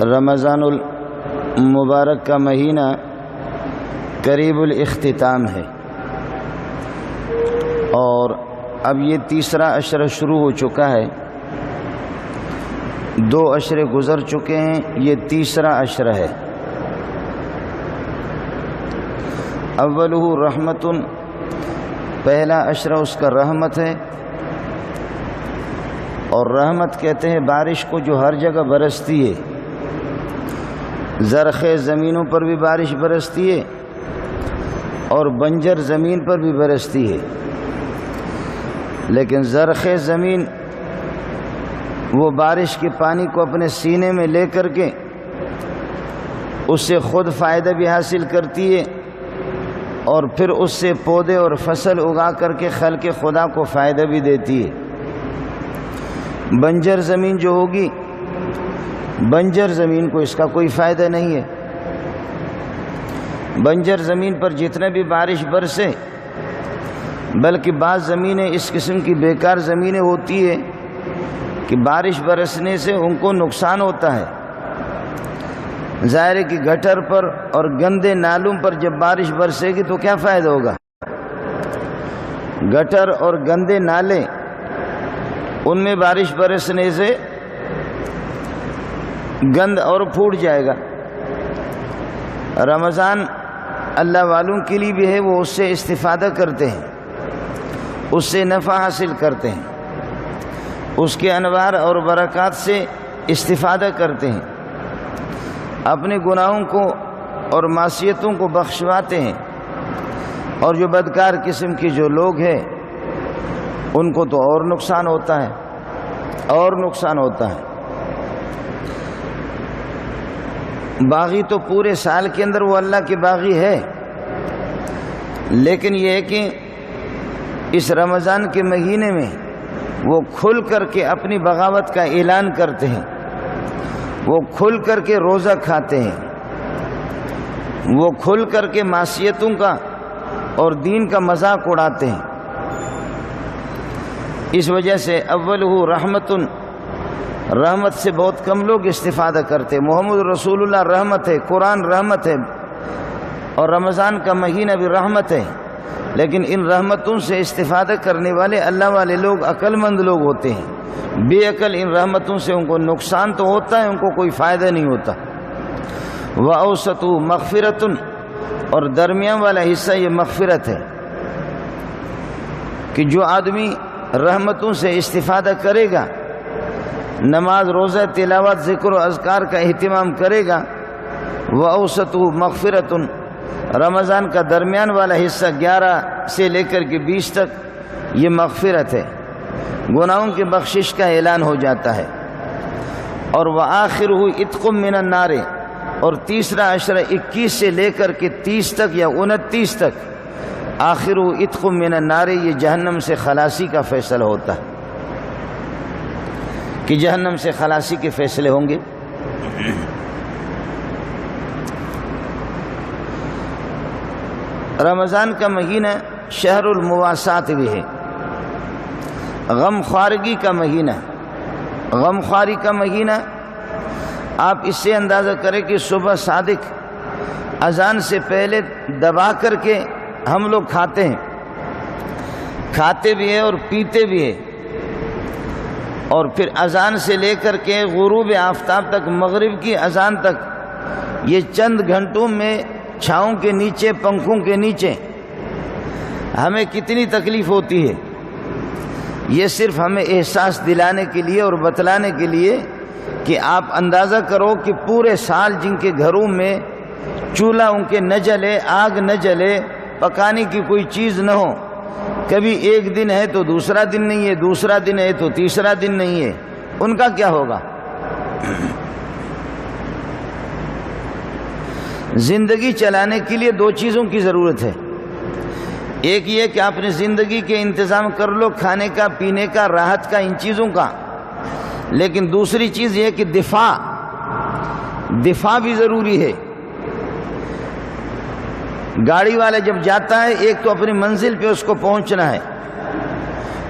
رمضان المبارک کا مہینہ قریب الاختتام ہے اور اب یہ تیسرا عشرہ شروع ہو چکا ہے. 2 عشرے گزر چکے ہیں، یہ تیسرا عشرہ ہے. اولہ رحمت، پہلا عشرہ اس کا رحمت ہے. اور رحمت کہتے ہیں بارش کو جو ہر جگہ برستی ہے. زرخیز زمینوں پر بھی بارش برستی ہے اور بنجر زمین پر بھی برستی ہے، لیکن زرخیز زمین وہ بارش کے پانی کو اپنے سینے میں لے کر کے اس سے خود فائدہ بھی حاصل کرتی ہے اور پھر اس سے پودے اور فصل اگا کر کے خلق خدا کو فائدہ بھی دیتی ہے. بنجر زمین جو ہوگی، بنجر زمین کو اس کا کوئی فائدہ نہیں ہے. بنجر زمین پر جتنا بھی بارش برسے، بلکہ بعض زمینیں اس قسم کی بیکار زمینیں ہوتی ہے کہ بارش برسنے سے ان کو نقصان ہوتا ہے. ظاہر ہے کہ گٹر پر اور گندے نالوں پر جب بارش برسے گی تو کیا فائدہ ہوگا؟ گٹر اور گندے نالے، ان میں بارش برسنے سے گند اور پھوٹ جائے گا. رمضان اللہ والوں کے لیے بھی ہے، وہ اس سے استفادہ کرتے ہیں، اس سے نفع حاصل کرتے ہیں، اس کے انوار اور برکات سے استفادہ کرتے ہیں، اپنے گناہوں کو اور معصیتوں کو بخشواتے ہیں. اور جو بدکار قسم کے جو لوگ ہیں ان کو تو اور نقصان ہوتا ہے، اور نقصان ہوتا ہے. باغی تو پورے سال کے اندر وہ اللہ کے باغی ہے، لیکن یہ ہے کہ اس رمضان کے مہینے میں وہ کھل کر کے اپنی بغاوت کا اعلان کرتے ہیں، وہ کھل کر کے روزہ کھاتے ہیں، وہ کھل کر کے معصیتوں کا اور دین کا مذاق اڑاتے ہیں. اس وجہ سے اولہ رحمت، رحمت سے بہت کم لوگ استفادہ کرتے. محمد رسول اللہ رحمت ہے، قرآن رحمت ہے اور رمضان کا مہینہ بھی رحمت ہے، لیکن ان رحمتوں سے استفادہ کرنے والے اللہ والے لوگ عقل مند لوگ ہوتے ہیں. بے عقل ان رحمتوں سے ان کو نقصان تو ہوتا ہے، ان کو کوئی فائدہ نہیں ہوتا. وَأَوْسَطُ مَغْفِرَةٌ، اور درمیان والا حصہ یہ مغفرت ہے کہ جو آدمی رحمتوں سے استفادہ کرے گا، نماز روزہ تلاوت ذکر و اذکار کا اہتمام کرے گا. وَأَوْسَطُ مَغْفِرَةٌ، رمضان کا درمیان والا حصہ 11 سے لے کر کے 20 تک یہ مغفرت ہے، گناہوں کی بخشش کا اعلان ہو جاتا ہے. اور وَآخِرُهُ عِتْقٌ مِّنَ النَّارِ، اور تیسرا عشرہ 21 سے لے کر کے 30 تک یا 29 تک آخِرُهُ عِتْقٌ مِّنَ النَّارِ، یہ جہنم سے خلاصی کا فیصلہ ہوتا ہے کہ جہنم سے خلاصی کے فیصلے ہوں گے. رمضان کا مہینہ شہر المواسات بھی ہے، غم خوارگی کا مہینہ. غم خواری کا مہینہ آپ اس سے اندازہ کریں کہ صبح صادق اذان سے پہلے دبا کر کے ہم لوگ کھاتے ہیں، کھاتے بھی ہیں اور پیتے بھی ہیں، اور پھر اذان سے لے کر کے غروب آفتاب تک، مغرب کی اذان تک، یہ چند گھنٹوں میں چھاؤں کے نیچے، پنکھوں کے نیچے ہمیں کتنی تکلیف ہوتی ہے. یہ صرف ہمیں احساس دلانے کے لیے اور بتلانے کے لیے کہ آپ اندازہ کرو کہ پورے سال جن کے گھروں میں چولہا ان کے نہ جلے، آگ نہ جلے، پکانے کی کوئی چیز نہ ہو، کبھی ایک دن ہے تو دوسرا دن نہیں ہے، دوسرا دن ہے تو تیسرا دن نہیں ہے، ان کا کیا ہوگا؟ زندگی چلانے کے لیے 2 چیزوں کی ضرورت ہے. ایک یہ کہ آپ نے زندگی کے انتظام کر لو، کھانے کا، پینے کا، راحت کا، ان چیزوں کا. لیکن دوسری چیز یہ کہ دفاع بھی ضروری ہے. گاڑی والا جب جاتا ہے، ایک تو اپنی منزل پہ اس کو پہنچنا ہے،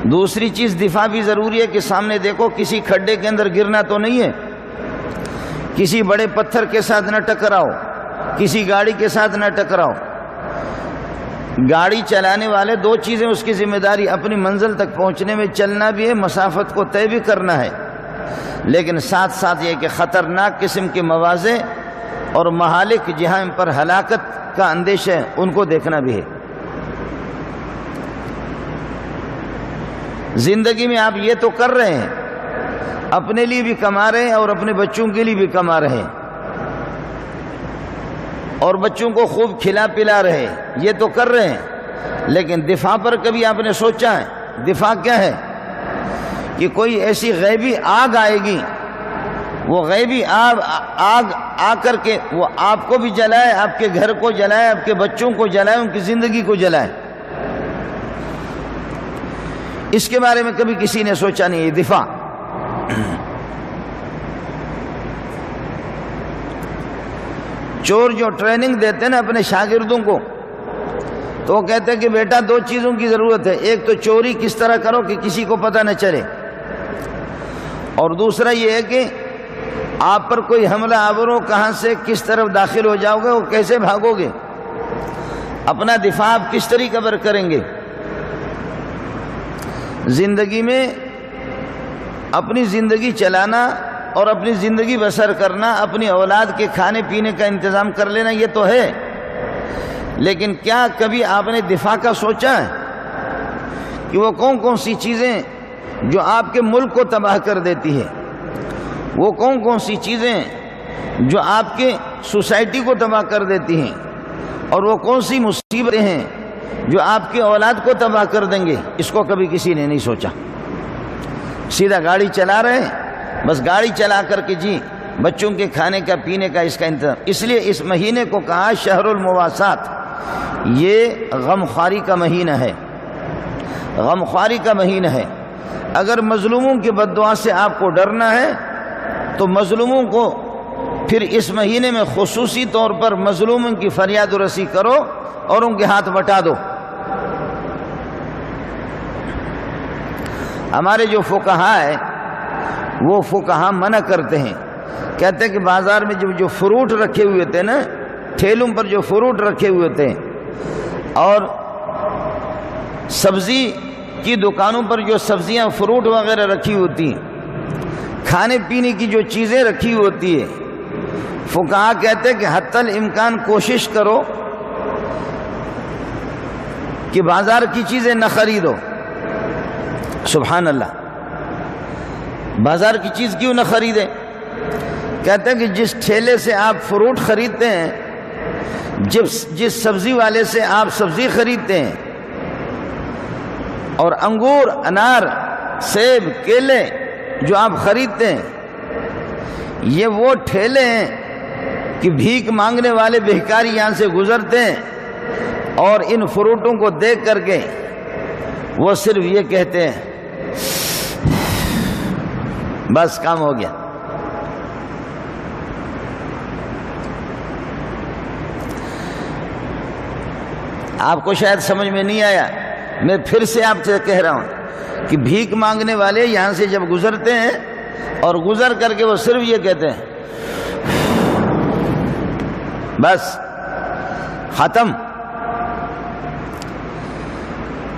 دوسری چیز دفاع بھی ضروری ہے کہ سامنے دیکھو کسی کھڈے کے اندر گرنا تو نہیں ہے، کسی بڑے پتھر کے ساتھ نہ ٹکراؤ، کسی گاڑی کے ساتھ نہ ٹکراؤ۔ گاڑی چلانے والے دو چیزیں اس کی ذمہ داری، اپنی منزل تک پہنچنے میں چلنا بھی ہے، مسافت کو طے بھی کرنا ہے، لیکن ساتھ ساتھ یہ کہ خطرناک قسم کے مواضع اور مہالک جہاں ان پر ہلاکت کا اندیشہ ہے ان کو دیکھنا بھی ہے۔ زندگی میں آپ یہ تو کر رہے ہیں، اپنے لیے بھی کما رہے ہیں اور اپنے بچوں کے لیے بھی کما رہے ہیں، اور بچوں کو خوب کھلا پلا رہے ہیں، یہ تو کر رہے ہیں، لیکن دفاع پر کبھی آپ نے سوچا ہے؟ دفاع کیا ہے؟ کہ کوئی ایسی غیبی آگ آئے گی، وہ غیبی آگ آ کر کے وہ آپ کو بھی جلائے، آپ کے گھر کو جلائے، آپ کے بچوں کو جلائے، ان کی زندگی کو جلائے۔ اس کے بارے میں کبھی کسی نے سوچا نہیں، یہ دفاع۔ چور جو ٹریننگ دیتے ہیں نا اپنے شاگردوں کو، تو وہ کہتے ہیں کہ بیٹا دو چیزوں کی ضرورت ہے، ایک تو چوری کس طرح کرو کہ کسی کو پتہ نہ چلے، اور دوسرا یہ ہے کہ آپ پر کوئی حملہ آور ہو، کہاں سے کس طرف داخل ہو جاؤ گے اور کیسے بھاگو گے، اپنا دفاع آپ کس طریقے پر کریں گے۔ زندگی میں اپنی زندگی چلانا اور اپنی زندگی بسر کرنا، اپنی اولاد کے کھانے پینے کا انتظام کر لینا، یہ تو ہے، لیکن کیا کبھی آپ نے دفاع کا سوچا ہے کہ وہ کون کون سی چیزیں جو آپ کے ملک کو تباہ کر دیتی ہے، وہ کون کون سی چیزیں جو آپ کے سوسائٹی کو تباہ کر دیتی ہیں، اور وہ کون سی مصیبتیں ہیں جو آپ کی اولاد کو تباہ کر دیں گے، اس کو کبھی کسی نے نہیں سوچا۔ سیدھا گاڑی چلا رہے ہیں، بس گاڑی چلا کر کے جی بچوں کے کھانے کا پینے کا اس کا انتظام۔ اس لیے اس مہینے کو کہا شہر المواسات، یہ غمخواری کا مہینہ ہے، غمخواری کا مہینہ ہے۔ اگر مظلوموں کی بد دعا سے آپ کو ڈرنا ہے تو مظلوموں کو پھر اس مہینے میں خصوصی طور پر مظلوموں کی فریاد رسی کرو اور ان کے ہاتھ بٹا دو۔ ہمارے جو فقہاء ہیں وہ فقہاء منع کرتے ہیں، کہتے ہیں کہ بازار میں جو فروٹ رکھے ہوئے تھے نا، ٹھیلوں پر جو فروٹ رکھے ہوئے تھے، اور سبزی کی دکانوں پر جو سبزیاں فروٹ وغیرہ رکھی ہوتی ہیں، کھانے پینے کی جو چیزیں رکھی ہوتی ہے، فقہاء کہتے ہیں کہ حتی الامکان کوشش کرو کہ بازار کی چیزیں نہ خریدو۔ سبحان اللہ، بازار کی چیز کیوں نہ خریدیں؟ کہتے ہیں کہ جس ٹھیلے سے آپ فروٹ خریدتے ہیں، جس سبزی والے سے آپ سبزی خریدتے ہیں، اور انگور، انار، سیب، کیلے جو آپ خریدتے ہیں، یہ وہ ٹھیلے ہیں کہ بھیک مانگنے والے بھکاری یہاں سے گزرتے ہیں، اور ان فروٹوں کو دیکھ کر کے وہ صرف یہ کہتے ہیں بس کام ہو گیا۔ آپ کو شاید سمجھ میں نہیں آیا، میں پھر سے آپ سے کہہ رہا ہوں کہ بھیک مانگنے والے یہاں سے جب گزرتے ہیں اور گزر کر کے وہ صرف یہ کہتے ہیں بس ختم۔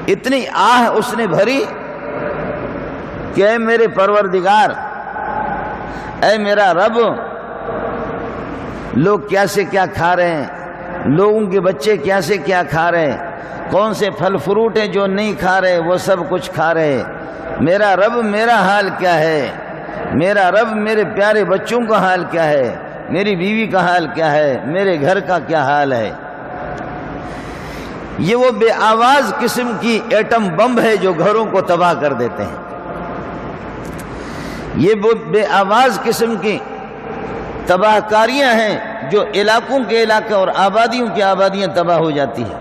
اتنی آہ اس نے بھری کہ اے میرے پروردگار، اے میرا رب، لوگ کیا سے کیا کھا رہے ہیں، لوگوں کے بچے کیا سے کیا کھا رہے ہیں، کون سے پھل فروٹ ہیں جو نہیں کھا رہے، وہ سب کچھ کھا رہے۔ میرا رب میرا حال کیا ہے، میرا رب میرے پیارے بچوں کا حال کیا ہے، میری بیوی کا حال کیا ہے، میرے گھر کا کیا حال ہے۔ یہ وہ بے آواز قسم کی ایٹم بم ہے جو گھروں کو تباہ کر دیتے ہیں، یہ وہ بے آواز قسم کی تباہ کاریاں ہیں جو علاقوں کے علاقے اور آبادیوں کی آبادیاں تباہ ہو جاتی ہیں۔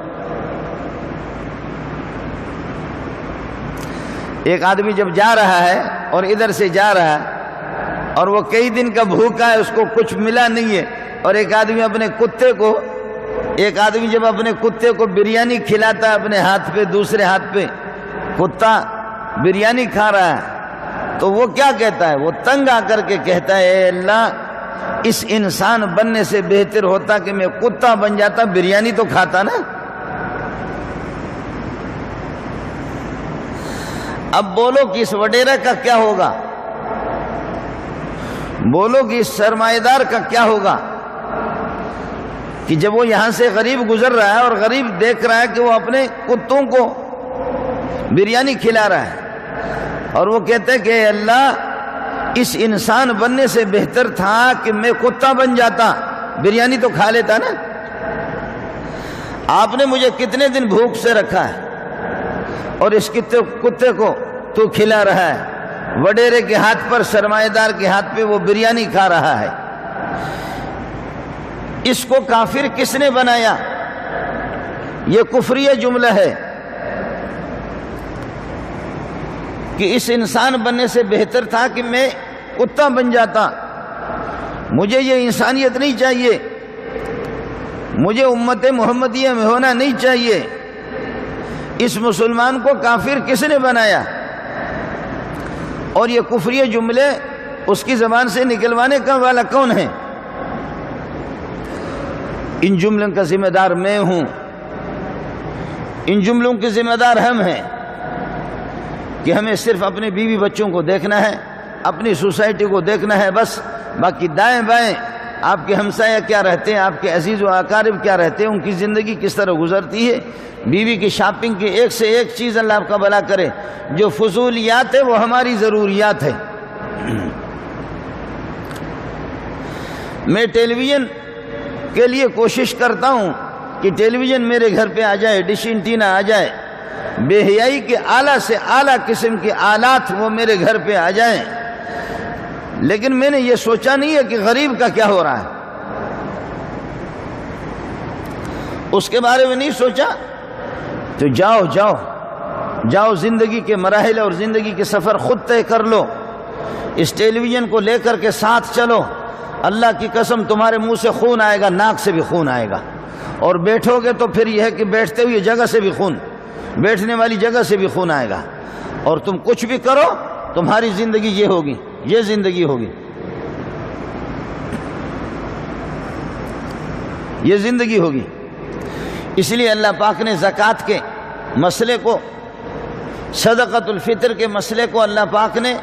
ایک آدمی جب جا رہا ہے اور ادھر سے جا رہا ہے اور وہ کئی دن کا بھوکا ہے، اس کو کچھ ملا نہیں ہے، اور ایک آدمی جب اپنے کتے کو بریانی کھلاتا ہے اپنے ہاتھ پہ، دوسرے ہاتھ پہ کتا بریانی کھا رہا ہے، تو وہ کیا کہتا ہے؟ وہ تنگ آ کر کے کہتا ہے اے اللہ، اس انسان بننے سے بہتر ہوتا کہ میں کتا بن جاتا، بریانی تو کھاتا نا۔ اب بولو کہ اس وڈیرا کا کیا ہوگا، بولو کہ اس سرمایہ دار کا کیا ہوگا کہ جب وہ یہاں سے غریب گزر رہا ہے اور غریب دیکھ رہا ہے کہ وہ اپنے کتوں کو بریانی کھلا رہا ہے، اور وہ کہتے ہیں کہ اے اللہ اس انسان بننے سے بہتر تھا کہ میں کتا بن جاتا، بریانی تو کھا لیتا نا۔ آپ نے مجھے کتنے دن بھوک سے رکھا ہے اور اس کتے کو تو کھلا رہا ہے، وڈیرے کے ہاتھ پر، سرمایہ دار کے ہاتھ پہ وہ بریانی کھا رہا ہے۔ اس کو کافر کس نے بنایا؟ یہ کفریہ جملہ ہے کہ اس انسان بننے سے بہتر تھا کہ میں کتا بن جاتا، مجھے یہ انسانیت نہیں چاہیے، مجھے امت محمدیہ میں ہونا نہیں چاہیے۔ اس مسلمان کو کافر کس نے بنایا؟ اور یہ کفریہ جملے اس کی زبان سے نکلوانے کا والا کون ہے؟ ان جملوں کا ذمہ دار میں ہوں، ان جملوں کے ذمہ دار ہم ہیں کہ ہمیں صرف اپنے بیوی بچوں کو دیکھنا ہے، اپنی سوسائٹی کو دیکھنا ہے بس، باقی دائیں بائیں آپ کے ہمسایہ کیا رہتے ہیں، آپ کے عزیز و اقارب کیا رہتے ہیں، ان کی زندگی کس طرح گزرتی ہے۔ بیوی کی شاپنگ کی ایک سے ایک چیز اللہ آپ کا بھلا کرے، جو فضولیات ہے وہ ہماری ضروریات ہے۔ میں ٹیلی ویژن کے لیے کوشش کرتا ہوں کہ ٹیلی ویژن میرے گھر پہ آ جائے، ڈش اینٹینا آ جائے، بے حیائی کے اعلیٰ سے اعلیٰ قسم کے آلات وہ میرے گھر پہ آ جائیں، لیکن میں نے یہ سوچا نہیں ہے کہ غریب کا کیا ہو رہا ہے، اس کے بارے میں نہیں سوچا۔ تو جاؤ زندگی کے مراحل اور زندگی کے سفر خود طے کر لو، اس ٹیلی ویژن کو لے کر کے ساتھ چلو، اللہ کی قسم تمہارے منہ سے خون آئے گا، ناک سے بھی خون آئے گا، اور بیٹھو گے تو پھر یہ ہے کہ بیٹھتے ہوئے جگہ سے بھی خون، بیٹھنے والی جگہ سے بھی خون آئے گا، اور تم کچھ بھی کرو تمہاری زندگی یہ ہوگی، یہ زندگی ہوگی، یہ زندگی ہوگی۔ اس لیے اللہ پاک نے زکوٰۃ کے مسئلے کو، صدقۃ الفطر کے مسئلے کو اللہ پاک نے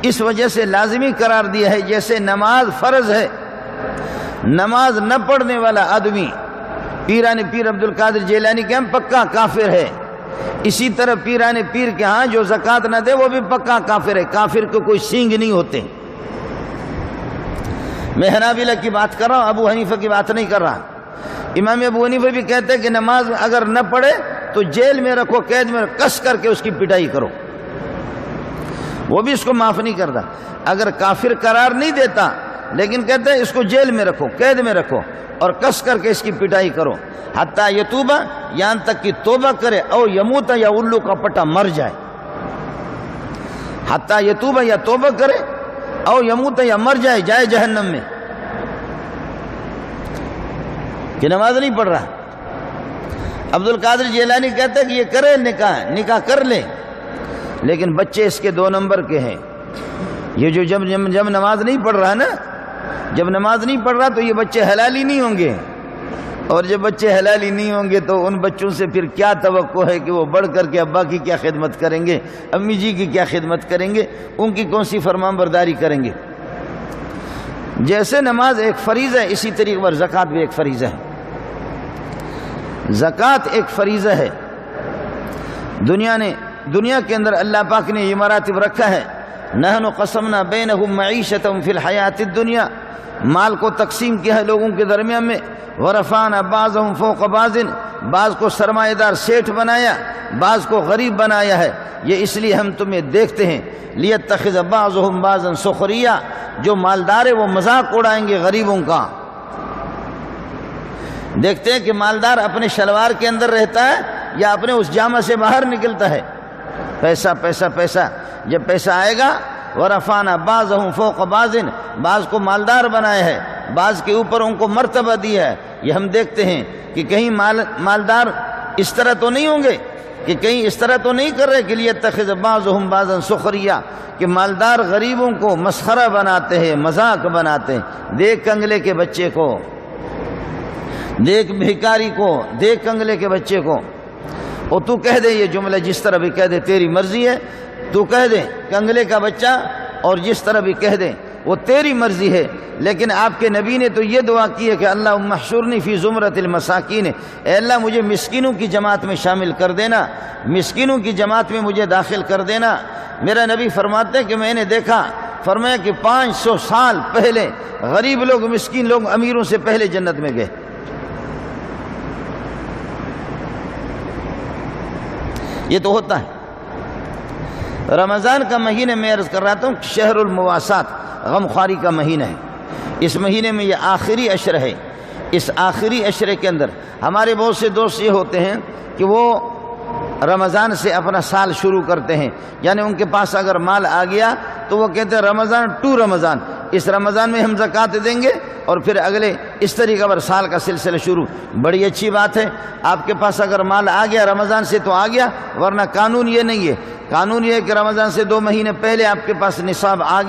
اس وجہ سے لازمی قرار دیا ہے، جیسے نماز فرض ہے، نماز نہ پڑھنے والا آدمی پیران پیر عبد القادر جیلانی کے ہم پکا کافر ہے، اسی طرح پیران پیر کے ہاں جو زکوٰۃ نہ دے وہ بھی پکا کافر ہے، کافر کو کوئی سینگ نہیں ہوتے۔ میں حنابلہ کی بات کر رہا ہوں، ابو حنیفہ کی بات نہیں کر رہا۔ امام ابو حنیفہ بھی کہتے ہیں کہ نماز اگر نہ پڑھے تو جیل میں رکھو، قید میں کس کر کے اس کی پٹائی کرو، وہ بھی اس کو معاف نہیں کرتا۔ اگر کافر قرار نہیں دیتا لیکن کہتے ہیں اس کو جیل میں رکھو، قید میں رکھو، اور کس کر کے اس کی پٹائی کرو، حتیٰ یتوبہ، یہاں تک کہ توبہ کرے، او یموت، یا الو کا پٹا مر جائے، حتیٰ یتوبہ، یا توبہ کرے، او یموت، یا مر جائے، جائے جہنم میں، کہ نماز نہیں پڑھ رہا۔ عبد القادر جیلانی کہتے ہیں کہ یہ کرے نکاح کر لے، لیکن بچے اس کے 2 نمبر کے ہیں، یہ جو جب نماز نہیں پڑھ رہا نا، جب نماز نہیں پڑھ رہا تو یہ بچے حلالی نہیں ہوں گے، اور جب بچے حلالی نہیں ہوں گے تو ان بچوں سے پھر کیا توقع ہے کہ وہ بڑھ کر کے ابا کی کیا خدمت کریں گے، امی جی کی کیا خدمت کریں گے، ان کی کون سی فرمان برداری کریں گے۔ جیسے نماز ایک فریضہ ہے اسی طریقے پر زکوٰۃ بھی ایک فریضہ ہے۔ زکوٰۃ ایک فریضہ ہے، دنیا کے اندر اللہ پاک نے یہ مراتب رکھا ہے، نحن قسمنا بینہم معیشتہم فی الحیات الدنیا، مال کو تقسیم کیا ہے لوگوں کے درمیان میں، ورفعنا بعضهم فوق بعض، بعض کو سرمایہ دار سیٹھ بنایا، بعض کو غریب بنایا ہے، یہ اس لیے ہم تمہیں دیکھتے ہیں، لیتخذ بعضهم بعضا سخریا، جو مالدار ہے وہ مذاق اڑائیں گے غریبوں کا۔ دیکھتے ہیں کہ مالدار اپنے شلوار کے اندر رہتا ہے یا اپنے اس جامہ سے باہر نکلتا ہے، پیسہ پیسہ پیسہ، جب پیسہ آئے گا ورفعنا بعضهم فوق بعض، بعض کو مالدار بنایا ہے، بعض کے اوپر ان کو مرتبہ دیا ہے۔ یہ ہم دیکھتے ہیں کہ کہیں مالدار اس طرح تو نہیں ہوں گے کہ کہیں اس طرح تو نہیں کر رہے کہ لیتخذ بعضهم بعضا سخریا، کہ مالدار غریبوں کو مسخرہ بناتے ہیں، مذاق بناتے ہیں۔ دیکھ کنگلے کے بچے کو، دیکھ بھکاری کو، دیکھ کنگلے کے بچے کو، اور تو کہہ دے یہ جملہ جس طرح بھی کہہ دے تیری مرضی ہے، تو کہہ دے کنگلے کا بچہ اور جس طرح بھی کہہ دے وہ تیری مرضی ہے۔ لیکن آپ کے نبی نے تو یہ دعا کی ہے کہ اللہم احشرنی فی زمرۃ المساکین، اے اللہ مجھے مسکینوں کی جماعت میں شامل کر دینا، مسکینوں کی جماعت میں مجھے داخل کر دینا۔ میرا نبی فرماتے ہیں کہ میں نے دیکھا، فرمایا کہ 500 سال پہلے غریب لوگ، مسکین لوگ امیروں سے پہلے جنت میں گئے۔ یہ تو ہوتا ہے۔ رمضان کا مہینہ میں عرض کر رہا ہوں شہر المواسات، غم خواری کا مہینہ ہے۔ اس مہینے میں یہ آخری عشر ہے۔ اس آخری عشرے کے اندر ہمارے بہت سے دوست یہ ہوتے ہیں کہ وہ رمضان سے اپنا سال شروع کرتے ہیں، یعنی ان کے پاس اگر مال آ گیا تو وہ کہتے ہیں رمضان ٹو رمضان، اس رمضان میں ہم زکوٰۃ دیں گے اور پھر اگلے اس طریقہ پر سال کا سلسلہ شروع۔ بڑی اچھی بات ہے، آپ کے پاس اگر مال آ گیا رمضان سے تو آ گیا، ورنہ قانون یہ نہیں ہے۔ قانون یہ ہے کہ رمضان سے 2 مہینے پہلے آپ کے پاس نصاب آ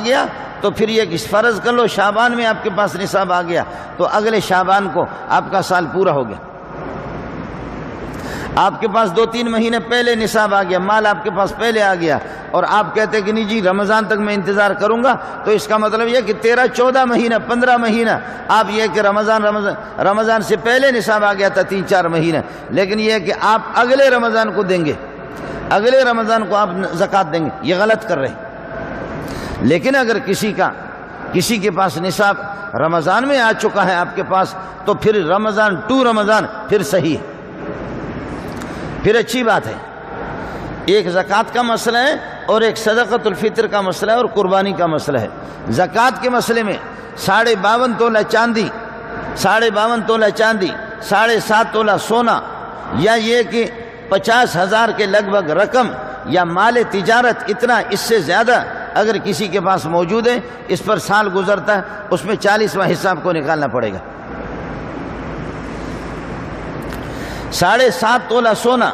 گیا تو پھر یہ فرض کر لو شعبان میں آپ کے پاس نصاب آ گیا تو اگلے شعبان کو آپ کا سال پورا ہو گیا۔ آپ کے پاس 2-3 مہینے پہلے نصاب آ گیا، مال آپ کے پاس پہلے آ گیا، اور آپ کہتے کہ نہیں جی رمضان تک میں انتظار کروں گا، تو اس کا مطلب یہ کہ 13-14 مہینہ 15 مہینہ آپ یہ کہ رمضان سے پہلے نصاب آ گیا تھا 3-4 مہینہ، لیکن یہ کہ آپ اگلے رمضان کو دیں گے، اگلے رمضان کو آپ زکوٰۃ دیں گے، یہ غلط کر رہے ہیں۔ لیکن اگر کسی کے پاس نصاب رمضان میں آ چکا ہے آپ کے پاس تو پھر رمضان ٹو رمضان پھر صحیح ہے، پھر اچھی بات ہے۔ ایک زکوٰۃ کا مسئلہ ہے اور ایک صدقۃ الفطر کا مسئلہ ہے اور قربانی کا مسئلہ ہے۔ زکوٰۃ کے مسئلے میں 52.5 تولہ چاندی، 52.5 تولہ چاندی، 7.5 تولہ سونا، یا یہ کہ 50,000 کے لگ بھگ رقم یا مال تجارت، اتنا اس سے زیادہ اگر کسی کے پاس موجود ہے، اس پر سال گزرتا ہے، اس میں 40واں حصہ آپ کو نکالنا پڑے گا۔ 7.5 تولہ سونا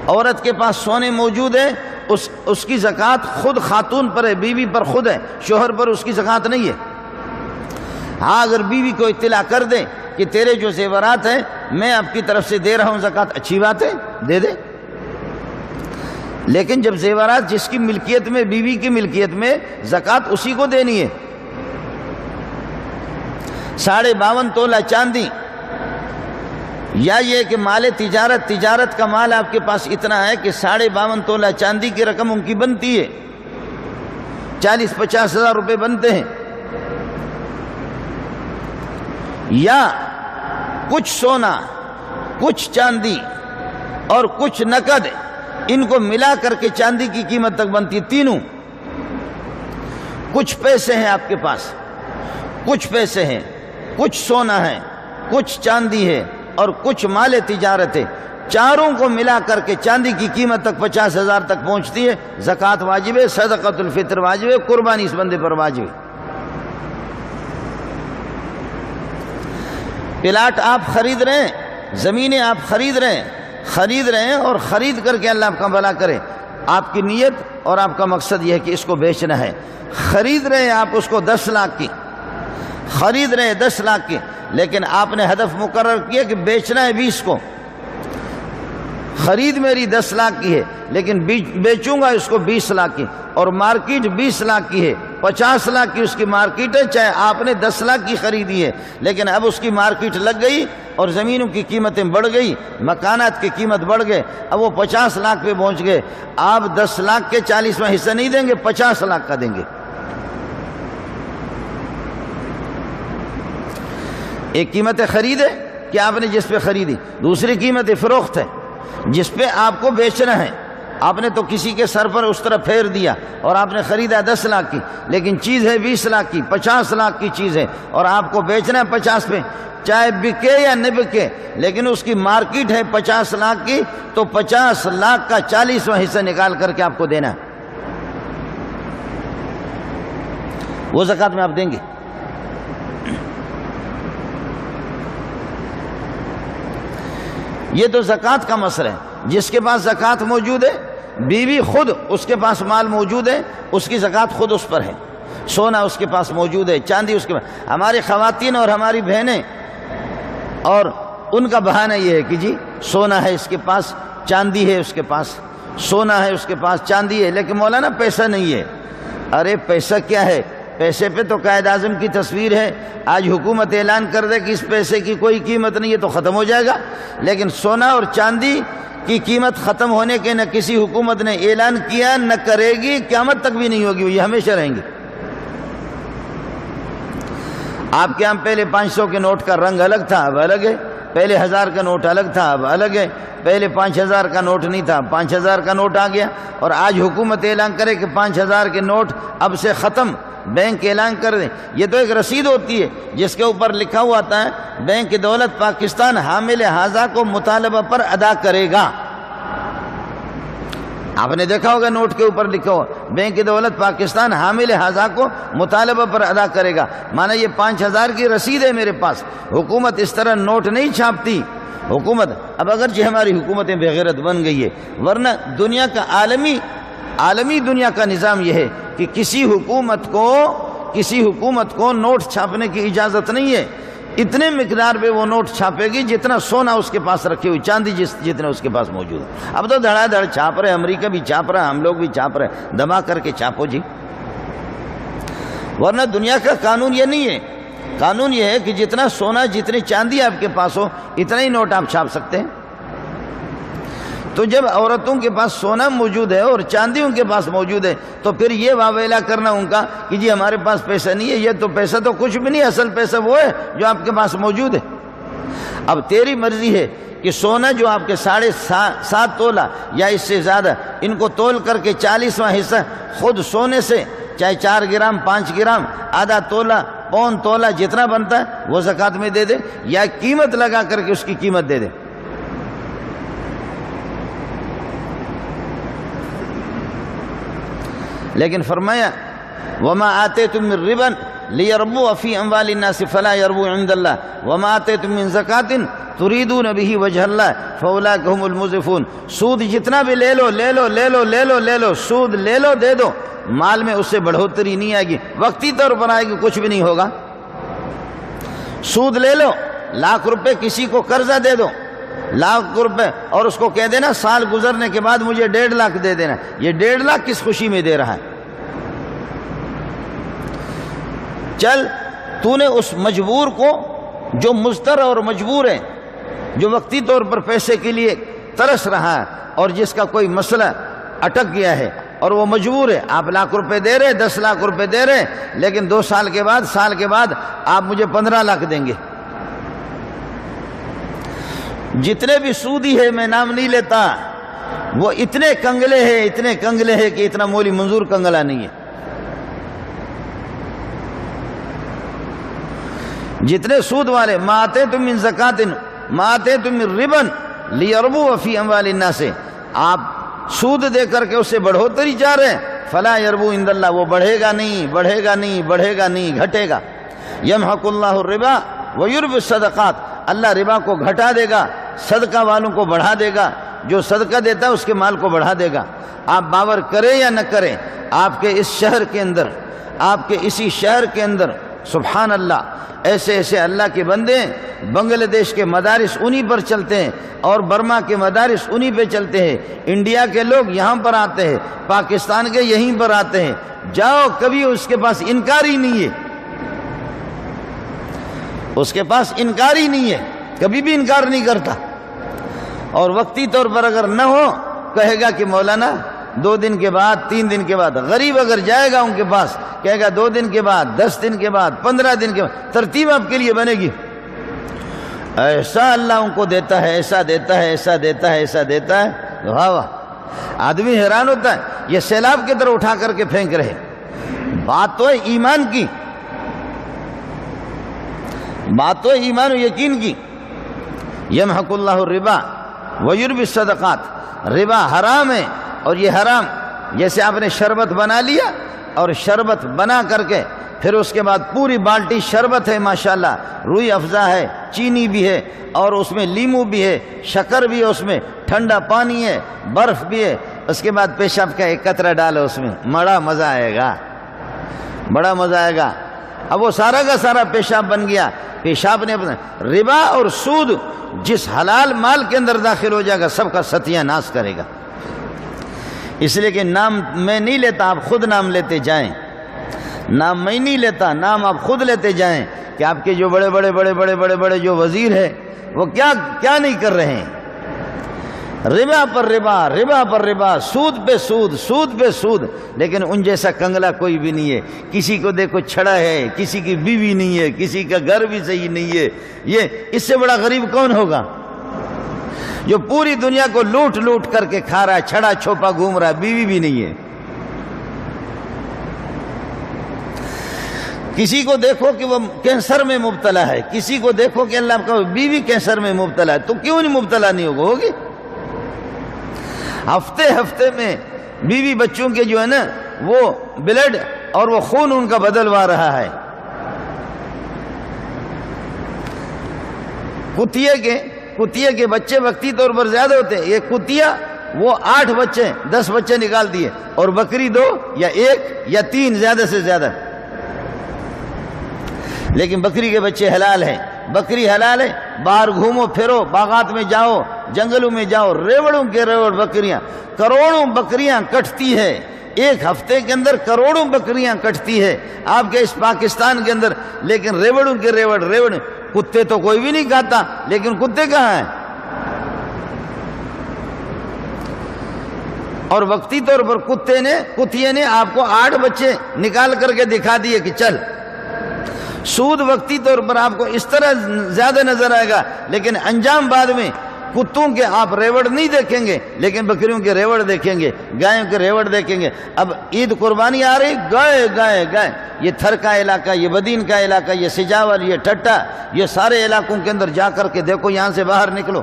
عورت کے پاس سونے موجود ہے، اس کی زکوٰۃ خود خاتون پر ہے، بیوی پر خود ہے، شوہر پر اس کی زکوٰۃ نہیں ہے۔ ہاں اگر بیوی کو اطلاع کر دیں کہ تیرے جو زیورات ہیں میں آپ کی طرف سے دے رہا ہوں زکوٰۃ، اچھی بات ہے، دے دے۔ لیکن جب زیورات جس کی ملکیت میں، بیوی کی ملکیت میں، زکوٰۃ اسی کو دینی ہے۔ 52.5 تولہ چاندی، یا یہ کہ مال تجارت کا مال آپ کے پاس اتنا ہے کہ 52.5 تولہ چاندی کی رقم ان کی بنتی ہے، 40-50 ہزار روپے بنتے ہیں، یا کچھ سونا، کچھ چاندی اور کچھ نقد، ان کو ملا کر کے چاندی کی قیمت تک بنتی ہے تینوں۔ کچھ پیسے ہیں آپ کے پاس، کچھ پیسے ہیں، کچھ سونا ہے، کچھ چاندی ہے اور کچھ مال تجارت ہے، چاروں کو ملا کر کے چاندی کی قیمت تک 50,000 تک پہنچتی ہے، زکوٰۃ واجب ہے، صدقۃ الفطر واجب ہے، قربانی اس بندے پر واجب ہے۔ پلاٹ آپ خرید رہے ہیں، زمینیں آپ خرید رہے ہیں اور خرید کر کے اللہ آپ کا بھلا کرے، آپ کی نیت اور آپ کا مقصد یہ ہے کہ اس کو بیچنا ہے۔ خرید رہے ہیں آپ اس کو 10 لاکھ کی، خرید رہے ہیں 10 لاکھ کی، لیکن آپ نے ہدف مقرر کیا کہ بیچنا ہے 20 کو۔ خرید میری 10 لاکھ کی ہے لیکن بیچوں گا اس کو 20 لاکھ کی، اور مارکیٹ 20 لاکھ کی ہے، 50 لاکھ کی اس کی مارکیٹ ہے، چاہے آپ نے 10 لاکھ کی خریدی ہے، لیکن اب اس کی مارکیٹ لگ گئی اور زمینوں کی قیمتیں بڑھ گئی، مکانات کی قیمت بڑھ گئے، اب وہ 50 لاکھ پہ پہنچ گئے، آپ 10 لاکھ کے 40واں حصہ نہیں دیں گے، 50 لاکھ کا دیں گے۔ ایک قیمت خرید ہے کہ آپ نے جس پہ خریدی، دوسری قیمت فروخت ہے جس پہ آپ کو بیچنا ہے۔ آپ نے تو کسی کے سر پر اس طرح پھیر دیا اور آپ نے خریدا 10 لاکھ کی، لیکن چیز ہے 20 لاکھ کی، 50 لاکھ کی چیز ہے اور آپ کو بیچنا ہے 50 پہ، چاہے بکے یا نہ بکے، لیکن اس کی مارکیٹ ہے 50 لاکھ کی، تو 50 لاکھ کا 40واں حصہ نکال کر کے آپ کو دینا ہے، وہ زکوٰۃ میں آپ دیں گے۔ یہ تو زکوٰۃ کا مسئلہ ہے. جس کے پاس زکوٰۃ موجود ہے، بیوی خود اس کے پاس مال موجود ہے، اس کی زکوٰۃ خود اس پر ہے. سونا اس کے پاس موجود ہے، چاندی اس کے پاس. ہماری خواتین اور ہماری بہنیں اور ان کا بہانہ یہ ہے کہ جی سونا ہے اس کے پاس، چاندی ہے اس کے پاس، سونا ہے اس کے پاس، چاندی ہے، لیکن مولانا پیسہ نہیں ہے. ارے پیسہ کیا ہے؟ پیسے پہ تو قائد اعظم کی تصویر ہے. آج حکومت اعلان کر دے کہ اس پیسے کی کوئی قیمت نہیں ہے تو ختم ہو جائے گا، لیکن سونا اور چاندی کی قیمت ختم ہونے کے نہ کسی حکومت نے اعلان کیا، نہ کرے گی، قیامت تک بھی نہیں ہوگی، یہ ہمیشہ رہیں گے. آپ کے یہاں پہلے 500 کے نوٹ کا رنگ الگ تھا، اب الگ ہے. پہلے 1000 کا نوٹ الگ تھا، اب الگ ہے. پہلے 5000 کا نوٹ نہیں تھا، 5000 کا نوٹ آ گیا. اور آج حکومت اعلان کرے کہ 5000 کے نوٹ اب سے ختم، بینک اعلان کر دیں. یہ تو ایک رسید ہوتی ہے جس کے اوپر لکھا ہوا آتا ہے بینک دولت پاکستان حامل ہذا کو مطالبہ پر ادا کرے گا. آپ نے دیکھا ہوگا نوٹ کے اوپر لکھا ہوا بینک دولت پاکستان حامل ہذا کو مطالبہ پر ادا کرے گا. مانا یہ 5000 کی رسید ہے میرے پاس. حکومت اس طرح نوٹ نہیں چھاپتی. حکومت اب اگرچہ ہماری حکومتیں بے غیرت بن گئی ہے، ورنہ دنیا کا عالمی دنیا کا نظام یہ ہے کہ کسی حکومت کو نوٹ چھاپنے کی اجازت نہیں ہے. اتنے مقدار پہ وہ نوٹ چھاپے گی جتنا سونا اس کے پاس رکھی ہوئی، چاندی جتنے اس کے پاس موجود ہے. اب تو دھڑا دھڑ چھاپ رہے، امریکہ بھی چھاپ رہا ہے، ہم لوگ بھی چھاپ رہے ہیں. دبا کر کے چھاپو جی. ورنہ دنیا کا قانون یہ نہیں ہے. قانون یہ ہے کہ جتنا سونا جتنی چاندی آپ کے پاس ہو اتنا ہی نوٹ آپ چھاپ سکتے ہیں. تو جب عورتوں کے پاس سونا موجود ہے اور چاندی ان کے پاس موجود ہے تو پھر یہ واویلا کرنا ان کا کہ جی ہمارے پاس پیسہ نہیں ہے، یہ تو پیسہ تو کچھ بھی نہیں، اصل پیسہ وہ ہے جو آپ کے پاس موجود ہے. اب تیری مرضی ہے کہ سونا جو آپ کے 7.5 تولہ یا اس سے زیادہ، ان کو تول کر کے 40واں حصہ خود سونے سے، چاہے 4 گرام 5 گرام آدھا تولہ پون تولہ جتنا بنتا ہے وہ زکوٰۃ میں دے دے، یا قیمت لگا کر کے اس کی قیمت دے دے. لیکن فرمایا وما آتیتم من ربا لیربو فی اموال الناس فلا یربو عند اللہ وما آتیتم من زکاۃ تریدون به وجہ اللہ فاولئک هم المضعفون. سود جتنا بھی لے لو، سود لے لو دے دو، مال میں اس سے بڑھوتری نہیں آئے گی، وقتی طور پر آئے گی، کچھ بھی نہیں ہوگا. سود لے لو، 1,00,000 روپے کسی کو قرضہ دے دو، 1,00,000 روپے، اور اس کو کہہ دینا سال گزرنے کے بعد مجھے 1.5 لاکھ دے دینا. یہ 1.5 لاکھ کس خوشی میں دے رہا ہے؟ چل تو نے اس مجبور کو، جو مضطر اور مجبور ہے، جو وقتی طور پر پیسے کے لیے ترس رہا ہے اور جس کا کوئی مسئلہ اٹک گیا ہے اور وہ مجبور ہے، آپ 1,00,000 روپے دے رہے، 10 لاکھ روپے دے رہے، لیکن 2 سال کے بعد آپ مجھے 15 لاکھ دیں گے. جتنے بھی سودی ہے میں نام نہیں لیتا، وہ اتنے کنگلے ہیں کہ اتنا مولی منظور کنگلا نہیں ہے. جتنے سود والے ما آتیتم من زکاۃ ما آتیتم من ربا لیربو فی اموال الناس، آپ سود دے کر کے اس سے بڑھوتری چاہ رہے ہیں، فلا یربو عند اللہ، وہ بڑھے گا نہیں، گھٹے گا. یمحق اللہ الربا ویربی الصدقات، اللہ ربا کو گھٹا دے گا، صدقہ والوں کو بڑھا دے گا. جو صدقہ دیتا ہے اس کے مال کو بڑھا دے گا. آپ باور کریں یا نہ کریں، آپ کے اس شہر کے اندر، آپ کے اسی شہر کے اندر سبحان اللہ ایسے اللہ کے بندے ہیں. بنگلہ دیش کے مدارس انہی پر چلتے ہیں اور برما کے مدارس انہی پہ چلتے ہیں. انڈیا کے لوگ یہاں پر آتے ہیں، پاکستان کے یہیں پر آتے ہیں. جاؤ، کبھی اس کے پاس انکار ہی نہیں ہے، اس کے پاس انکار ہی نہیں ہے، کبھی بھی انکار نہیں کرتا. اور وقتی طور پر اگر نہ ہو کہے گا کہ مولانا 2 دن کے بعد 3 دن کے بعد. غریب اگر جائے گا ان کے پاس کہے گا 2 دن کے بعد 10 دن کے بعد 15 دن کے بعد ترتیب آپ کے لیے بنے گی. ایسا اللہ ان کو دیتا ہے، ایسا دیتا ہے. واہ واہ، آدمی حیران ہوتا ہے. یہ سیلاب کی طرح اٹھا کر کے پھینک رہے. بات تو ہے ایمان کی، بات تو ہے ایمان و یقین کی. یمحق اللہ الربا ویربی الصدقات، ربا حرام ہے، اور یہ حرام جیسے آپ نے شربت بنا لیا اور شربت بنا کر کے پھر اس کے بعد پوری بالٹی شربت ہے ماشاءاللہ، روئی افزا ہے، چینی بھی ہے، اور اس میں لیمو بھی ہے، شکر بھی ہے، اس میں ٹھنڈا پانی ہے، برف بھی ہے۔ اس کے بعد پیشاب کا ایک قطرہ ڈالو اس میں، بڑا مزہ آئے گا، بڑا مزہ آئے گا۔ اب وہ سارا کا سارا پیشاب بن گیا۔ پیشاب نے ربا اور سود جس حلال مال کے اندر داخل ہو جائے گا سب کا ستیہ ناش کرے گا۔ اس لیے کہ نام میں نہیں لیتا، آپ خود نام لیتے جائیں۔ نام میں نہیں لیتا، نام آپ خود لیتے جائیں کہ آپ کے جو بڑے بڑے بڑے بڑے بڑے بڑے جو وزیر ہیں وہ کیا نہیں کر رہے ہیں۔ ربا پر ربا، ربا پر ربا، سود پہ سود، سود پہ سود، لیکن ان جیسا کنگلا کوئی بھی نہیں ہے۔ کسی کو دیکھو چھڑا ہے، کسی کی بیوی نہیں ہے، کسی کا گھر بھی صحیح نہیں ہے۔ یہ اس سے بڑا غریب کون ہوگا جو پوری دنیا کو لوٹ لوٹ کر کے کھا رہا ہے، چھڑا چھوپا گھوم رہا ہے، بیوی بھی نہیں ہے۔ کسی کو دیکھو کہ وہ کینسر میں مبتلا ہے، کسی کو دیکھو کہ اللہ کا بیوی کینسر میں مبتلا ہے، تو کیوں نہیں مبتلا نہیں ہوگی؟ ہفتے ہفتے میں بیوی بچوں کے جو ہے نا وہ بلڈ اور وہ خون ان کا بدلوا رہا ہے۔ کتیے کے بچے وقتی طور پر زیادہ ہوتے ہیں۔ یہ کتیا وہ 8 بچے 10 بچے نکال دیے، اور بکری 2 یا 1 یا 3 زیادہ سے زیادہ۔ لیکن بکری کے بچے حلال ہیں، بکری حلال ہے، باہر گھومو پھرو، باغات میں جاؤ، جنگلوں میں جاؤ، ریوڑوں کے ریوڑ بکریاں، کروڑوں بکریاں کٹتی ہے ایک ہفتے کے اندر، کروڑوں بکریاں کٹتی ہے آپ کے اس پاکستان کے اندر، لیکن ریوڑوں کے ریوڑ کتے تو کوئی بھی نہیں کھاتا، لیکن کتے کہاں ہیں؟ اور وقتی طور پر کتیے نے آپ کو 8 بچے نکال کر کے دکھا دیے کہ چل۔ سود وقتی طور پر آپ کو اس طرح زیادہ نظر آئے گا، لیکن انجام بعد میں کتوں کے آپ ریوڑ نہیں دیکھیں گے، لیکن بکریوں کے ریوڑ دیکھیں گے، گایوں کے ریوڑ دیکھیں گے۔ اب عید قربانی آ رہی، گائے، یہ تھر کا علاقہ، یہ بدین کا علاقہ، یہ سجاول، یہ ٹٹا، یہ سارے علاقوں کے اندر جا کر کے دیکھو، یہاں سے باہر نکلو،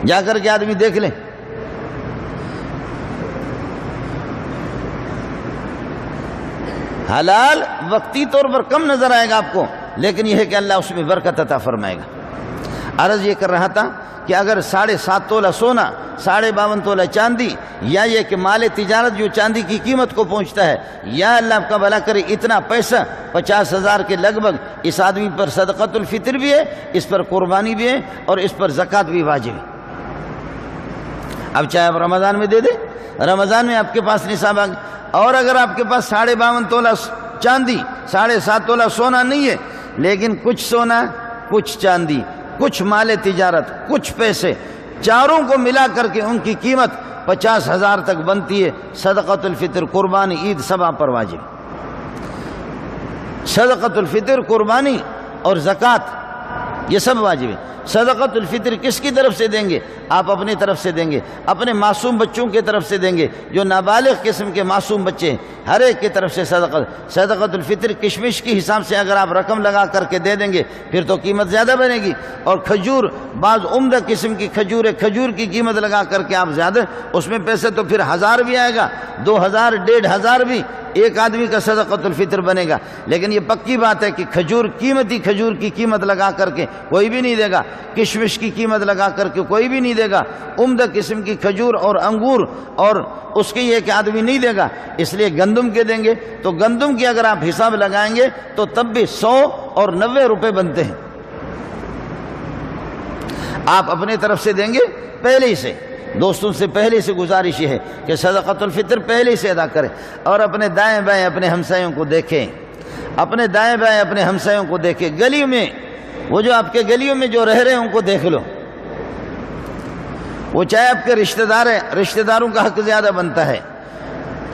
جا کر کے آدمی دیکھ لیں۔ حلال وقتی طور پر کم نظر آئے گا آپ کو، لیکن یہ ہے کہ اللہ اس میں برکت عطا فرمائے گا۔ عرض یہ کر رہا تھا کہ اگر 7.5 تولہ سونا، 52.5 تولہ چاندی، یا یہ کہ مال تجارت جو چاندی کی قیمت کو پہنچتا ہے، یا اللہ آپ کا بھلا کرے اتنا پیسہ 50,000 کے لگ بھگ، اس آدمی پر صدقۃ الفطر بھی ہے، اس پر قربانی بھی ہے، اور اس پر زکوٰۃ بھی واجب ہے۔ اب چاہے آپ رمضان میں دے دیں، رمضان میں آپ کے پاس نصاب آ گیا، اور اگر آپ کے پاس 52.5 تولہ چاندی، 7.5 تولہ سونا نہیں ہے، لیکن کچھ سونا، کچھ چاندی، کچھ مال تجارت، کچھ پیسے، چاروں کو ملا کر کے ان کی قیمت 50,000 تک بنتی ہے، صدقۃ الفطر، قربانی، عید سب آپ پر واجب۔ صدقۃ الفطر، قربانی اور زکوٰۃ یہ سب واجب ہے۔ صدقۃ الفطر کس کی طرف سے دیں گے؟ آپ اپنی طرف سے دیں گے، اپنے معصوم بچوں کی طرف سے دیں گے، جو نابالغ قسم کے معصوم بچے ہیں، ہر ایک کی طرف سے صدقۃ الفطر کشمش کی حساب سے اگر آپ رقم لگا کر کے دے دیں گے پھر تو قیمت زیادہ بنے گی، اور کھجور، بعض عمدہ قسم کی کھجور ہے، کھجور کی قیمت لگا کر کے آپ زیادہ، اس میں پیسے تو پھر 1000 بھی آئے گا، 2000، 1500 بھی ایک آدمی کا صدقۃ الفطر بنے گا۔ لیکن یہ پکی بات ہے کہ کھجور، قیمتی کھجور کی قیمت لگا کر کے کوئی بھی نہیں دے گا، کشمش کی قیمت لگا کر کے کوئی بھی نہیں دے گا، عمدہ قسم کی کھجور اور انگور اور اس کی یہ کہ آدمی نہیں دے گا۔ اس لیے گندم کے دیں گے، تو گندم کی اگر آپ حساب لگائیں گے تو تب بھی 100 اور 90 روپے بنتے ہیں۔ آپ اپنے طرف سے دیں گے پہلے ہی سے، دوستوں سے پہلے سے گزارش یہ ہے کہ صدقۃ الفطر پہلے سے ادا کریں، اور اپنے دائیں بائیں اپنے ہمسایوں کو دیکھیں، اپنے دائیں بائیں اپنے ہمسایوں کو دیکھیں، گلیوں میں وہ جو آپ کے گلیوں میں جو رہ رہے ہیں ان کو دیکھ لو، وہ چاہے آپ کے رشتہ دار ہیں، رشتہ داروں کا حق زیادہ بنتا ہے،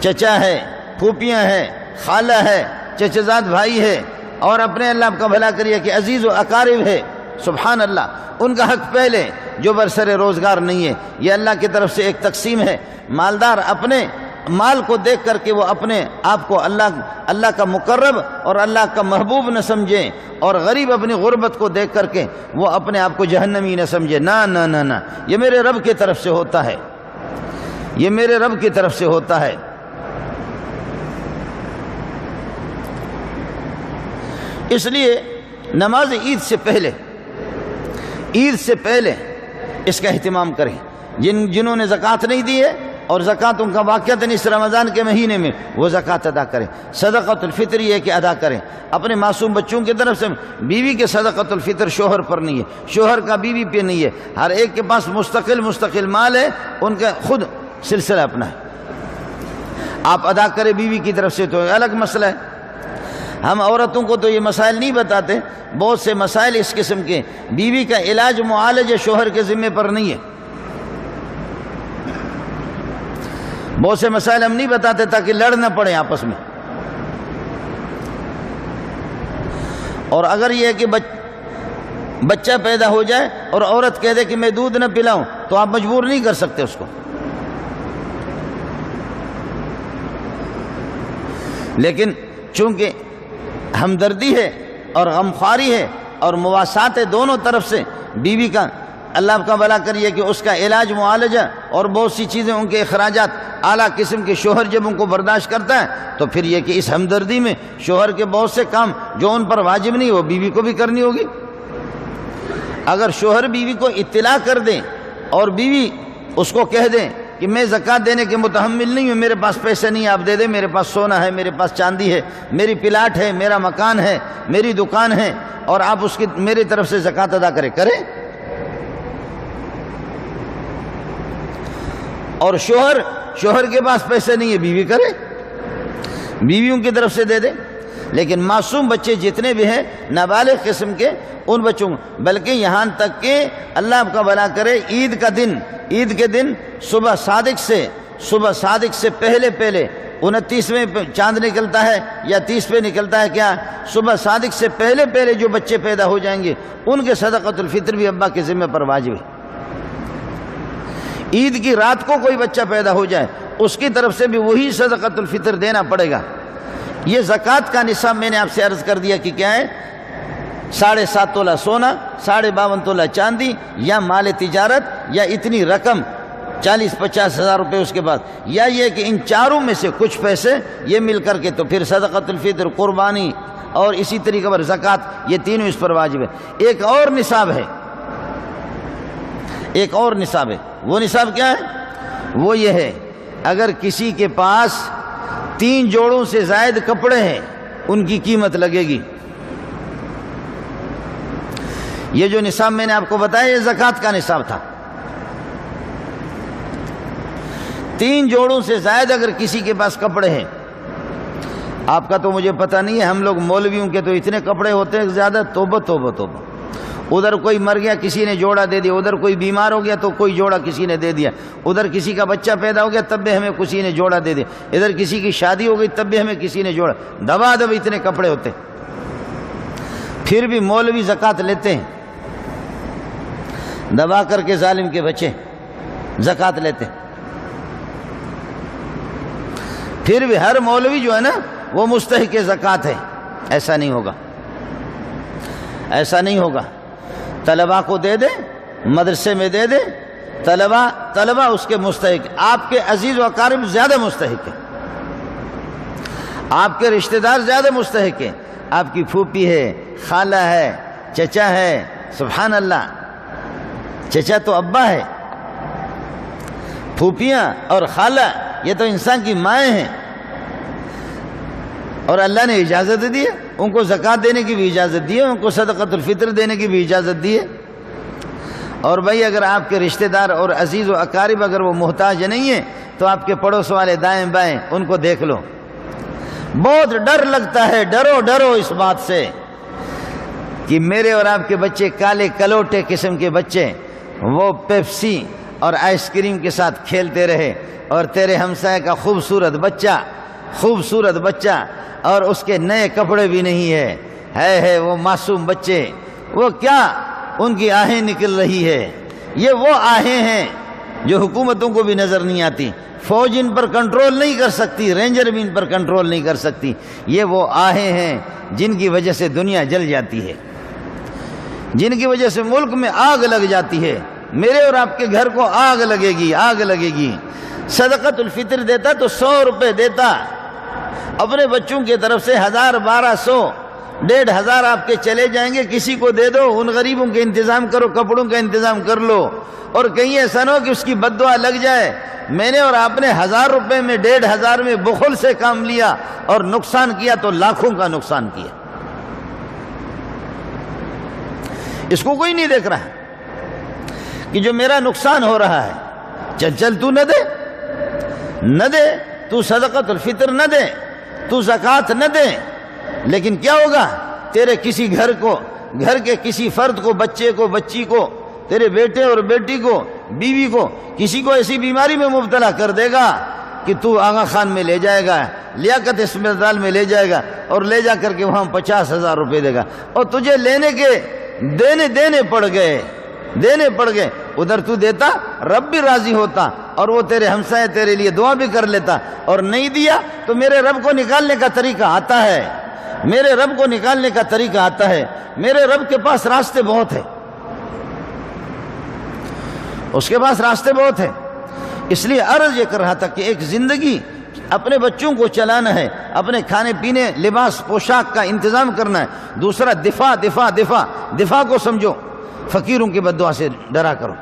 چچا ہے، پھوپھیاں ہیں، خالہ ہے، چچا زاد بھائی ہے، اور اپنے اللہ آپ کا بھلا کریے کہ عزیز و اقارب ہے، سبحان اللہ، ان کا حق پہلے، جو برسر روزگار نہیں ہے، یہ اللہ کی طرف سے ایک تقسیم ہے۔ مالدار اپنے مال کو دیکھ کر کے وہ اپنے آپ کو اللہ کا مقرب اور اللہ کا محبوب نہ سمجھیں، اور غریب اپنی غربت کو دیکھ کر کے وہ اپنے آپ کو جہنمی نہ سمجھے، نہ نہ نہ نہ، یہ میرے رب کی طرف سے ہوتا ہے، یہ میرے رب کی طرف سے ہوتا ہے۔ اس لیے نماز عید سے پہلے اس کا اہتمام کریں۔ جنہوں نے زکوٰۃ نہیں دی ہے اور زکوٰۃ ان کا واقعتاً اس رمضان کے مہینے میں، وہ زکوٰۃ ادا کریں۔ صدقۃ الفطر یہ کہ ادا کریں اپنے معصوم بچوں کی طرف سے۔ بیوی کے صدقۃ الفطر شوہر پر نہیں ہے، شوہر کا بیوی پہ نہیں ہے، ہر ایک کے پاس مستقل مال ہے، ان کا خود سلسلہ اپنا ہے۔ آپ ادا کریں بیوی کی طرف سے تو الگ مسئلہ ہے۔ ہم عورتوں کو تو یہ مسائل نہیں بتاتے، بہت سے مسائل اس قسم کے، بیوی کا علاج معالجہ شوہر کے ذمہ پر نہیں ہے۔ بہت سے مسائل ہم نہیں بتاتے تاکہ لڑ نہ پڑے آپس میں۔ اور اگر یہ ہے کہ بچہ پیدا ہو جائے اور عورت کہہ دے کہ میں دودھ نہ پلاؤں تو آپ مجبور نہیں کر سکتے اس کو، لیکن چونکہ ہمدردی ہے اور غمخواری ہے اور مواسات ہے دونوں طرف سے، بیوی کا اللہ کا بھلا کریے کہ اس کا علاج معالجہ اور بہت سی چیزیں ان کے اخراجات اعلیٰ قسم کے شوہر جب ان کو برداشت کرتا ہے تو پھر یہ کہ اس ہمدردی میں شوہر کے بہت سے کام جو ان پر واجب نہیں وہ بیوی کو بھی کرنی ہوگی۔ اگر شوہر بیوی کو اطلاع کر دیں اور بیوی اس کو کہہ دیں کہ میں زکوٰۃ دینے کے متحمل نہیں ہوں، میرے پاس پیسے نہیں آپ دے دیں، میرے پاس سونا ہے، میرے پاس چاندی ہے، میری پلاٹ ہے، میرا مکان ہے، میری دکان ہے، اور آپ اس کی میری طرف سے زکوٰۃ ادا کریں۔ اور شوہر کے پاس پیسے نہیں ہے، بیوی کرے، بیویوں کی طرف سے دے دے۔ لیکن معصوم بچے جتنے بھی ہیں نابالغ قسم کے، ان بچوں کو، بلکہ یہاں تک کہ اللہ آپ کا بھلا کرے عید کے دن صبح صادق سے پہلے 29ویں چاند نکلتا ہے یا 30 پہ نکلتا ہے، کیا صبح صادق سے پہلے جو بچے پیدا ہو جائیں گے ان کے صدقۃ الفطر بھی ابا کے ذمہ پر واجب ہے۔ عید کی رات کو کوئی بچہ پیدا ہو جائے اس کی طرف سے بھی وہی صدقۃ الفطر دینا پڑے گا۔ یہ زکوٰۃ کا نصاب میں نے آپ سے عرض کر دیا کہ کیا ہے، 7.5 تولہ سونا، 52.5 تولہ چاندی، یا مال تجارت، یا اتنی رقم 40-50 ہزار روپے اس کے بعد، یا یہ کہ ان چاروں میں سے کچھ پیسے یہ مل کر کے تو پھر صدقۃ الفطر، قربانی اور اسی طریقے پر زکوٰۃ، یہ تینوں اس پر واجب ہے۔ ایک اور نصاب ہے، وہ نصاب کیا ہے؟ وہ یہ ہے اگر کسی کے پاس 3 جوڑوں سے زائد کپڑے ہیں ان کی قیمت لگے گی۔ یہ جو نصاب میں نے آپ کو بتایا یہ زکوٰۃ کا نصاب تھا۔ 3 جوڑوں سے زائد اگر کسی کے پاس کپڑے ہیں، آپ کا تو مجھے پتہ نہیں ہے، ہم لوگ مولویوں کے تو اتنے کپڑے ہوتے ہیں زیادہ، توبہ توبہ توبہ۔ ادھر کوئی مر گیا کسی نے جوڑا دے دیا، ادھر کوئی بیمار ہو گیا تو کوئی جوڑا کسی نے دے دیا، ادھر کسی کا بچہ پیدا ہو گیا تب بھی ہمیں کسی نے جوڑا دے دیا، ادھر کسی کی شادی ہو گئی تب بھی ہمیں کسی نے جوڑا، دبا اتنے کپڑے ہوتے، پھر بھی مولوی زکوٰۃ لیتے ہیں، دبا کر کے ظالم کے بچے زکوٰۃ لیتے ہیں۔ پھر بھی ہر مولوی جو ہے نا وہ مستحق زکوٰۃ ہے، ایسا نہیں ہوگا۔ طلباء کو دے دے، مدرسے میں دے دے، طلباء اس کے مستحق، آپ کے عزیز و اقارب زیادہ مستحق ہیں، آپ کے رشتہ دار زیادہ مستحق ہیں، آپ کی پھوپھی ہے، خالہ ہے، چچا ہے، سبحان اللہ، چچا تو ابا ہے، پھوپھیاں اور خالہ یہ تو انسان کی مائیں ہیں، اور اللہ نے اجازت دی ہے، ان کو زکوٰۃ دینے کی بھی اجازت دی ہے، ان کو صدقۃ الفطر دینے کی بھی اجازت دی ہے۔ اور بھائی اگر آپ کے رشتہ دار اور عزیز و اقارب اگر وہ محتاج نہیں ہیں تو آپ کے پڑوس والے دائیں بائیں ان کو دیکھ لو۔ بہت ڈر لگتا ہے، ڈرو اس بات سے کہ میرے اور آپ کے بچے کالے کلوٹے قسم کے بچے وہ پیپسی اور آئس کریم کے ساتھ کھیلتے رہے، اور تیرے ہمسائے کا خوبصورت بچہ اور اس کے نئے کپڑے بھی نہیں ہے وہ معصوم بچے، وہ کیا ان کی آہیں نکل رہی ہے، یہ وہ آہیں ہیں جو حکومتوں کو بھی نظر نہیں آتی، فوج ان پر کنٹرول نہیں کر سکتی، رینجر بھی ان پر کنٹرول نہیں کر سکتی، یہ وہ آہیں ہیں جن کی وجہ سے دنیا جل جاتی ہے، جن کی وجہ سے ملک میں آگ لگ جاتی ہے، میرے اور آپ کے گھر کو آگ لگے گی۔ صدقۃ الفطر دیتا تو 100 روپے دیتا، اپنے بچوں کی طرف سے 1000 1200 1,500 آپ کے چلے جائیں گے، کسی کو دے دو، ان غریبوں کے انتظام کرو، کپڑوں کا انتظام کر لو، اور کہیں ایسا نہ ہو کہ اس کی بد دعا لگ جائے میں نے اور آپ نے 1000 روپے میں 1,500 میں بخل سے کام لیا اور نقصان کیا تو لاکھوں کا نقصان کیا۔ اس کو کوئی نہیں دیکھ رہا کہ جو میرا نقصان ہو رہا ہے، چل تو نہ دے، تو صدقۃ الفطر نہ دے، تو زکوٰۃ نہ دے، لیکن کیا ہوگا؟ تیرے کسی گھر کے کسی فرد کو، بچے کو، بچی کو، تیرے بیٹے اور بیٹی کو، بیوی کو، کسی کو ایسی بیماری میں مبتلا کر دے گا کہ تو آغا خان میں لے جائے گا، لیاقت اسپتال میں لے جائے گا، اور لے جا کر کے وہاں 50,000 روپے دے گا، اور تجھے لینے کے دینے پڑ گئے۔ ادھر تو دیتا، رب بھی راضی ہوتا، اور وہ تیرے ہمسائے تیرے لیے دعا بھی کر لیتا، اور نہیں دیا تو میرے رب کو نکالنے کا طریقہ آتا ہے، میرے رب کو نکالنے کا طریقہ آتا ہے، میرے رب کے پاس راستے بہت ہیں، اس کے پاس راستے بہت ہیں۔ اس لیے عرض یہ کر رہا تھا کہ ایک زندگی اپنے بچوں کو چلانا ہے، اپنے کھانے پینے، لباس پوشاک کا انتظام کرنا ہے۔ دوسرا دفاع کو سمجھو، فقیروں کی بد دعا سے ڈرا کرو۔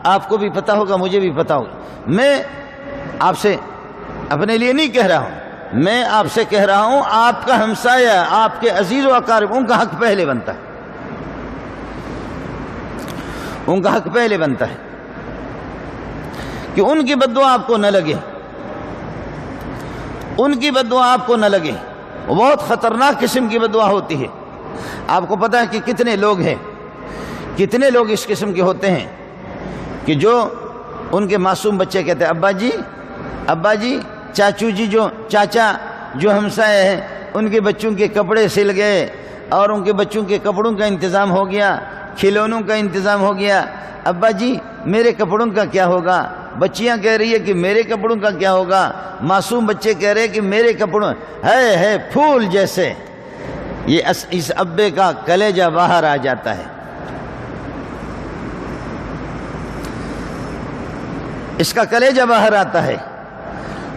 آپ کو بھی پتا ہوگا، مجھے بھی پتا ہوگا، میں آپ سے اپنے لیے نہیں کہہ رہا ہوں، میں آپ سے کہہ رہا ہوں، آپ کا ہمسایہ، آپ کے عزیز و اقارب، ان کا حق پہلے بنتا ہے، ان کا حق پہلے بنتا ہے کہ ان کی بد دعا آپ کو نہ لگے، ان کی بد دعا آپ کو نہ لگے۔ وہ بہت خطرناک قسم کی بد دعا ہوتی ہے۔ آپ کو پتا ہے کہ کتنے لوگ اس قسم کے ہوتے ہیں کہ جو ان کے معصوم بچے کہتے ہیں، ابا جی، چاچو جی، چاچا جو ہمسائے ہیں، ان کے بچوں کے کپڑے سل گئے، اور ان کے بچوں کے کپڑوں کا انتظام ہو گیا، کھلونوں کا انتظام ہو گیا، ابا جی میرے کپڑوں کا کیا ہوگا؟ بچیاں کہہ رہی ہے کہ میرے کپڑوں کا کیا ہوگا؟ معصوم بچے کہہ رہے ہیں کہ میرے کپڑوں ہے پھول جیسے۔ یہ اس ابے کا کلیجہ باہر آ جاتا ہے، اس کا کلیجہ باہر آتا ہے،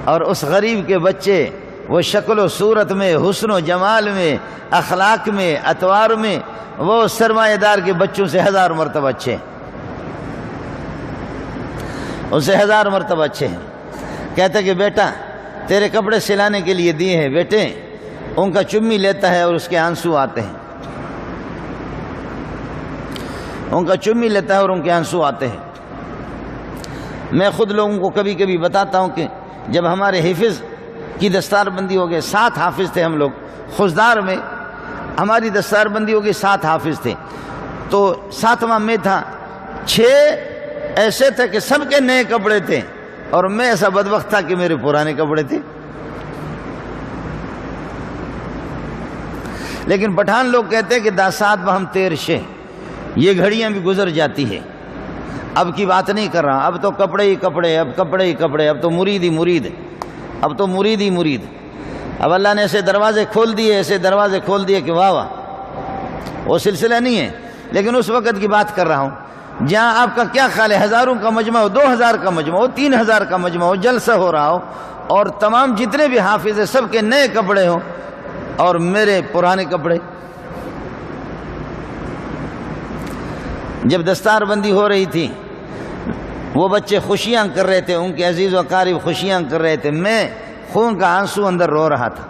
اور اس غریب کے بچے وہ شکل و صورت میں، حسن و جمال میں، اخلاق میں، اطوار میں، وہ سرمایہ دار کے بچوں سے 1000 مرتبہ اچھے ہیں، ان سے 1000 مرتبہ اچھے ہیں۔ کہتے کہ بیٹا تیرے کپڑے سلانے کے لیے دیے ہیں بیٹے، ان کا چمی لیتا ہے اور اس کے آنسو آتے ہیں، ان کا چمی لیتا ہے اور ان کے آنسو آتے ہیں۔ میں خود لوگوں کو کبھی کبھی بتاتا ہوں کہ جب ہمارے حفظ کی دستار بندی ہو گئے، 7 حافظ تھے ہم لوگ خزدار میں، ہماری دستار بندی ہو گئی، 7 حافظ تھے، تو 7واں میں تھا، 6 ایسے تھے کہ سب کے نئے کپڑے تھے، اور میں ایسا بدبخت تھا کہ میرے پرانے کپڑے تھے۔ لیکن پٹھان لوگ کہتے ہیں کہ داسات بہم تیر شے، یہ گھڑیاں بھی گزر جاتی ہے، اب کی بات نہیں کر رہا، اب تو کپڑے ہی کپڑے، اب کپڑے ہی کپڑے، اب تو مرید ہی مرید، اب تو مرید ہی مرید۔ اب اللہ نے ایسے دروازے کھول دیے کہ واہ واہ، وہ سلسلہ نہیں ہے، لیکن اس وقت کی بات کر رہا ہوں جہاں آپ کا کیا خیال ہے، 1000 کا مجمع ہو، 2000 کا مجمع ہو، 3000 کا مجمع ہو، جلسہ ہو رہا ہو، اور تمام جتنے بھی حافظ ہیں سب کے نئے کپڑے ہوں اور میرے پرانے کپڑے۔ جب دستار بندی ہو رہی تھی، وہ بچے خوشیاں کر رہے تھے، ان کے عزیز و اقارب خوشیاں کر رہے تھے، میں خون کا آنسو اندر رو رہا تھا۔